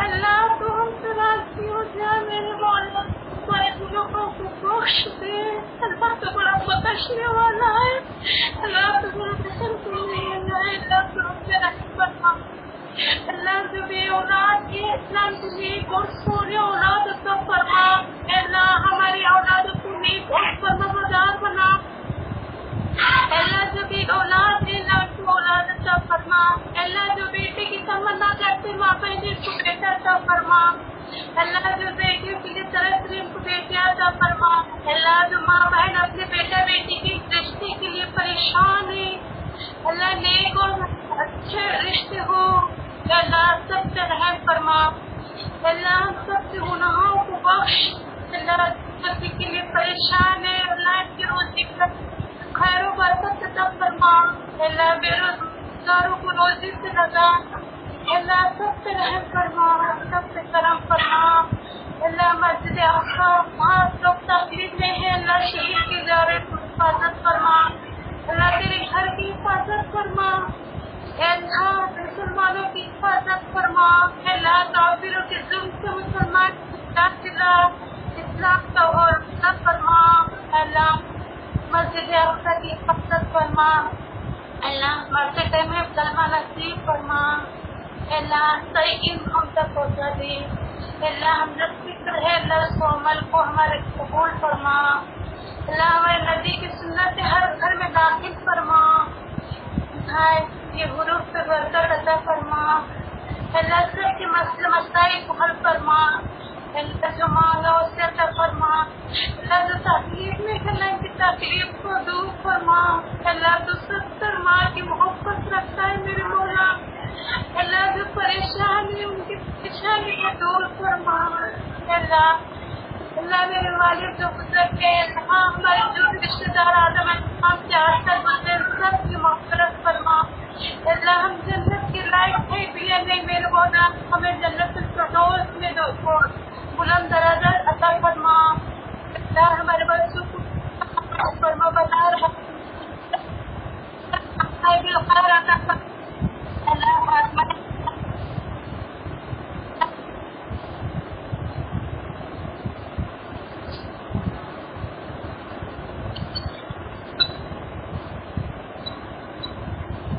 اللہ تو ہم سے راضی ہو جا میرے مولا. ہمارے گناہوں کو بخش دے. اللہ تو بڑا بخشنے والا ہے. اللہ تو بڑا رحم کرنے والا ہے. اللہ تو ہم سے رحم فرما. اللہ جو بے اولاد ہے اسلام کی نیک اور سونے اولاد عطا فرما. اللہ ہماری اولادوں کو نیک اور فرمانبردار بنا. اللہ جو بھی اولاد ہے اللہ کو اولاد عطا فرما. اللہ جو بیٹے کی تمنا کرتے ماں بہن کو بیٹا عطا فرما. اللہ جو بیٹیوں کے لیے طرح طرح کو بیٹے عطا فرما. اللہ جو ماں بہن اپنے بیٹا بیٹی کے رشتے کے لیے پریشان ہے، اللہ نیک اور اچھے رشتے ہو. اللہ سب سے رحم فرما. اللہ سب سے گناہوں کو بخش. اللہ سب کے لیے پریشان ہے اللہ کی روزی خیر و برکت عطا فرما. اللہ بے روزگاروں کو روزی سے لگا. اللہ سب سے رحم فرما، سب سے کرم فرما. اللہ مسجد اقصی وہاں لوگ تکلیف میں ہیں، اللہ شہید کی زیارت کو حفاظت فرما. اللہ تیرے گھر کی حفاظت فرما. اللہ مسلمانوں کی حفاظت فرما. اللہ کافروں کے ظلم سے مسلمان اسلام کا غلبہ فرما. اللہ مسجد اقصی کی حفاظت فرما. اللہ مرتے ٹائم میں کلمہ نصیب فرما. اللہ صحیح علم ہم تک پہنچا دے. اللہ ہم جب فکر ہے اللہ اس عمل کو ہمارے قبول فرما. اللہ ہمارے نبی کی سنت ہر گھر میں داخل فرما. یہ حروف پہ برکت عطا فرما. اللہ سب کے مسئلے مسائل کو حل فرما. اللہ جو مانگا اس سے عطا فرما. اللہ جو تکلیف میں ہے اللہ کی تکلیف کو دور فرما. اللہ تو 70 ماں کی محبت رکھتا ہے میرے مولا. اللہ جو پریشان ہے ان کی پریشانی کو دور فرما. اللہ میرے والد جو گزر گئے، ہمارے جو رشتے دار آدم السلام سے آج تک گزرے سب کی مغفرت فرما. اللہ ہم جنت کی لائق ہے بھی نہیں میرے مولا. ہمیں جنت الفردوس میں بلند درجات عطا فرما. اللہ ہمارے بچوں کو فرما بنا رہا بالخیر عطا فرما. اللہ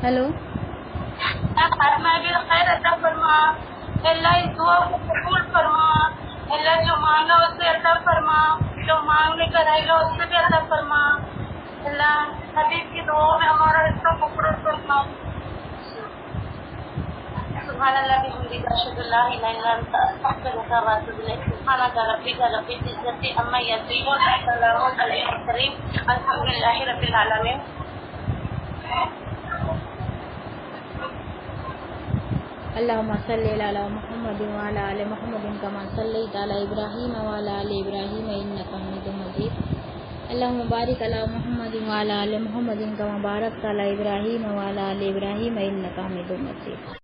ہیلو خاتمہ بالخیر عطا فرما. اللہ اس دعا کو قبول فرما. اللہ جو مانگا اس سے عطا فرما، جو مانگنے کا رہے گا اس سے بھی عطا فرما. اللہ حبیب کی دعاؤں میں ہمارا حصہ مقرر فرما. سبحان اللہ بحمدہ اشہد ان لا الہ الا انت استغفرک و اتوب الیک. سبحانک ربک رب العزۃ عما یصفون وسلام علی المرسلین الحمد للہ رب العالمین. اللهم صل على محمد وعلى آل محمد كما صليت على إبراهيم وعلى آل إبراهيم إنك حميد مجيد اللهم بارك على محمد وعلى آل محمد كما باركت على إبراهيم وعلى آل إبراهيم إنك حميد مجيد.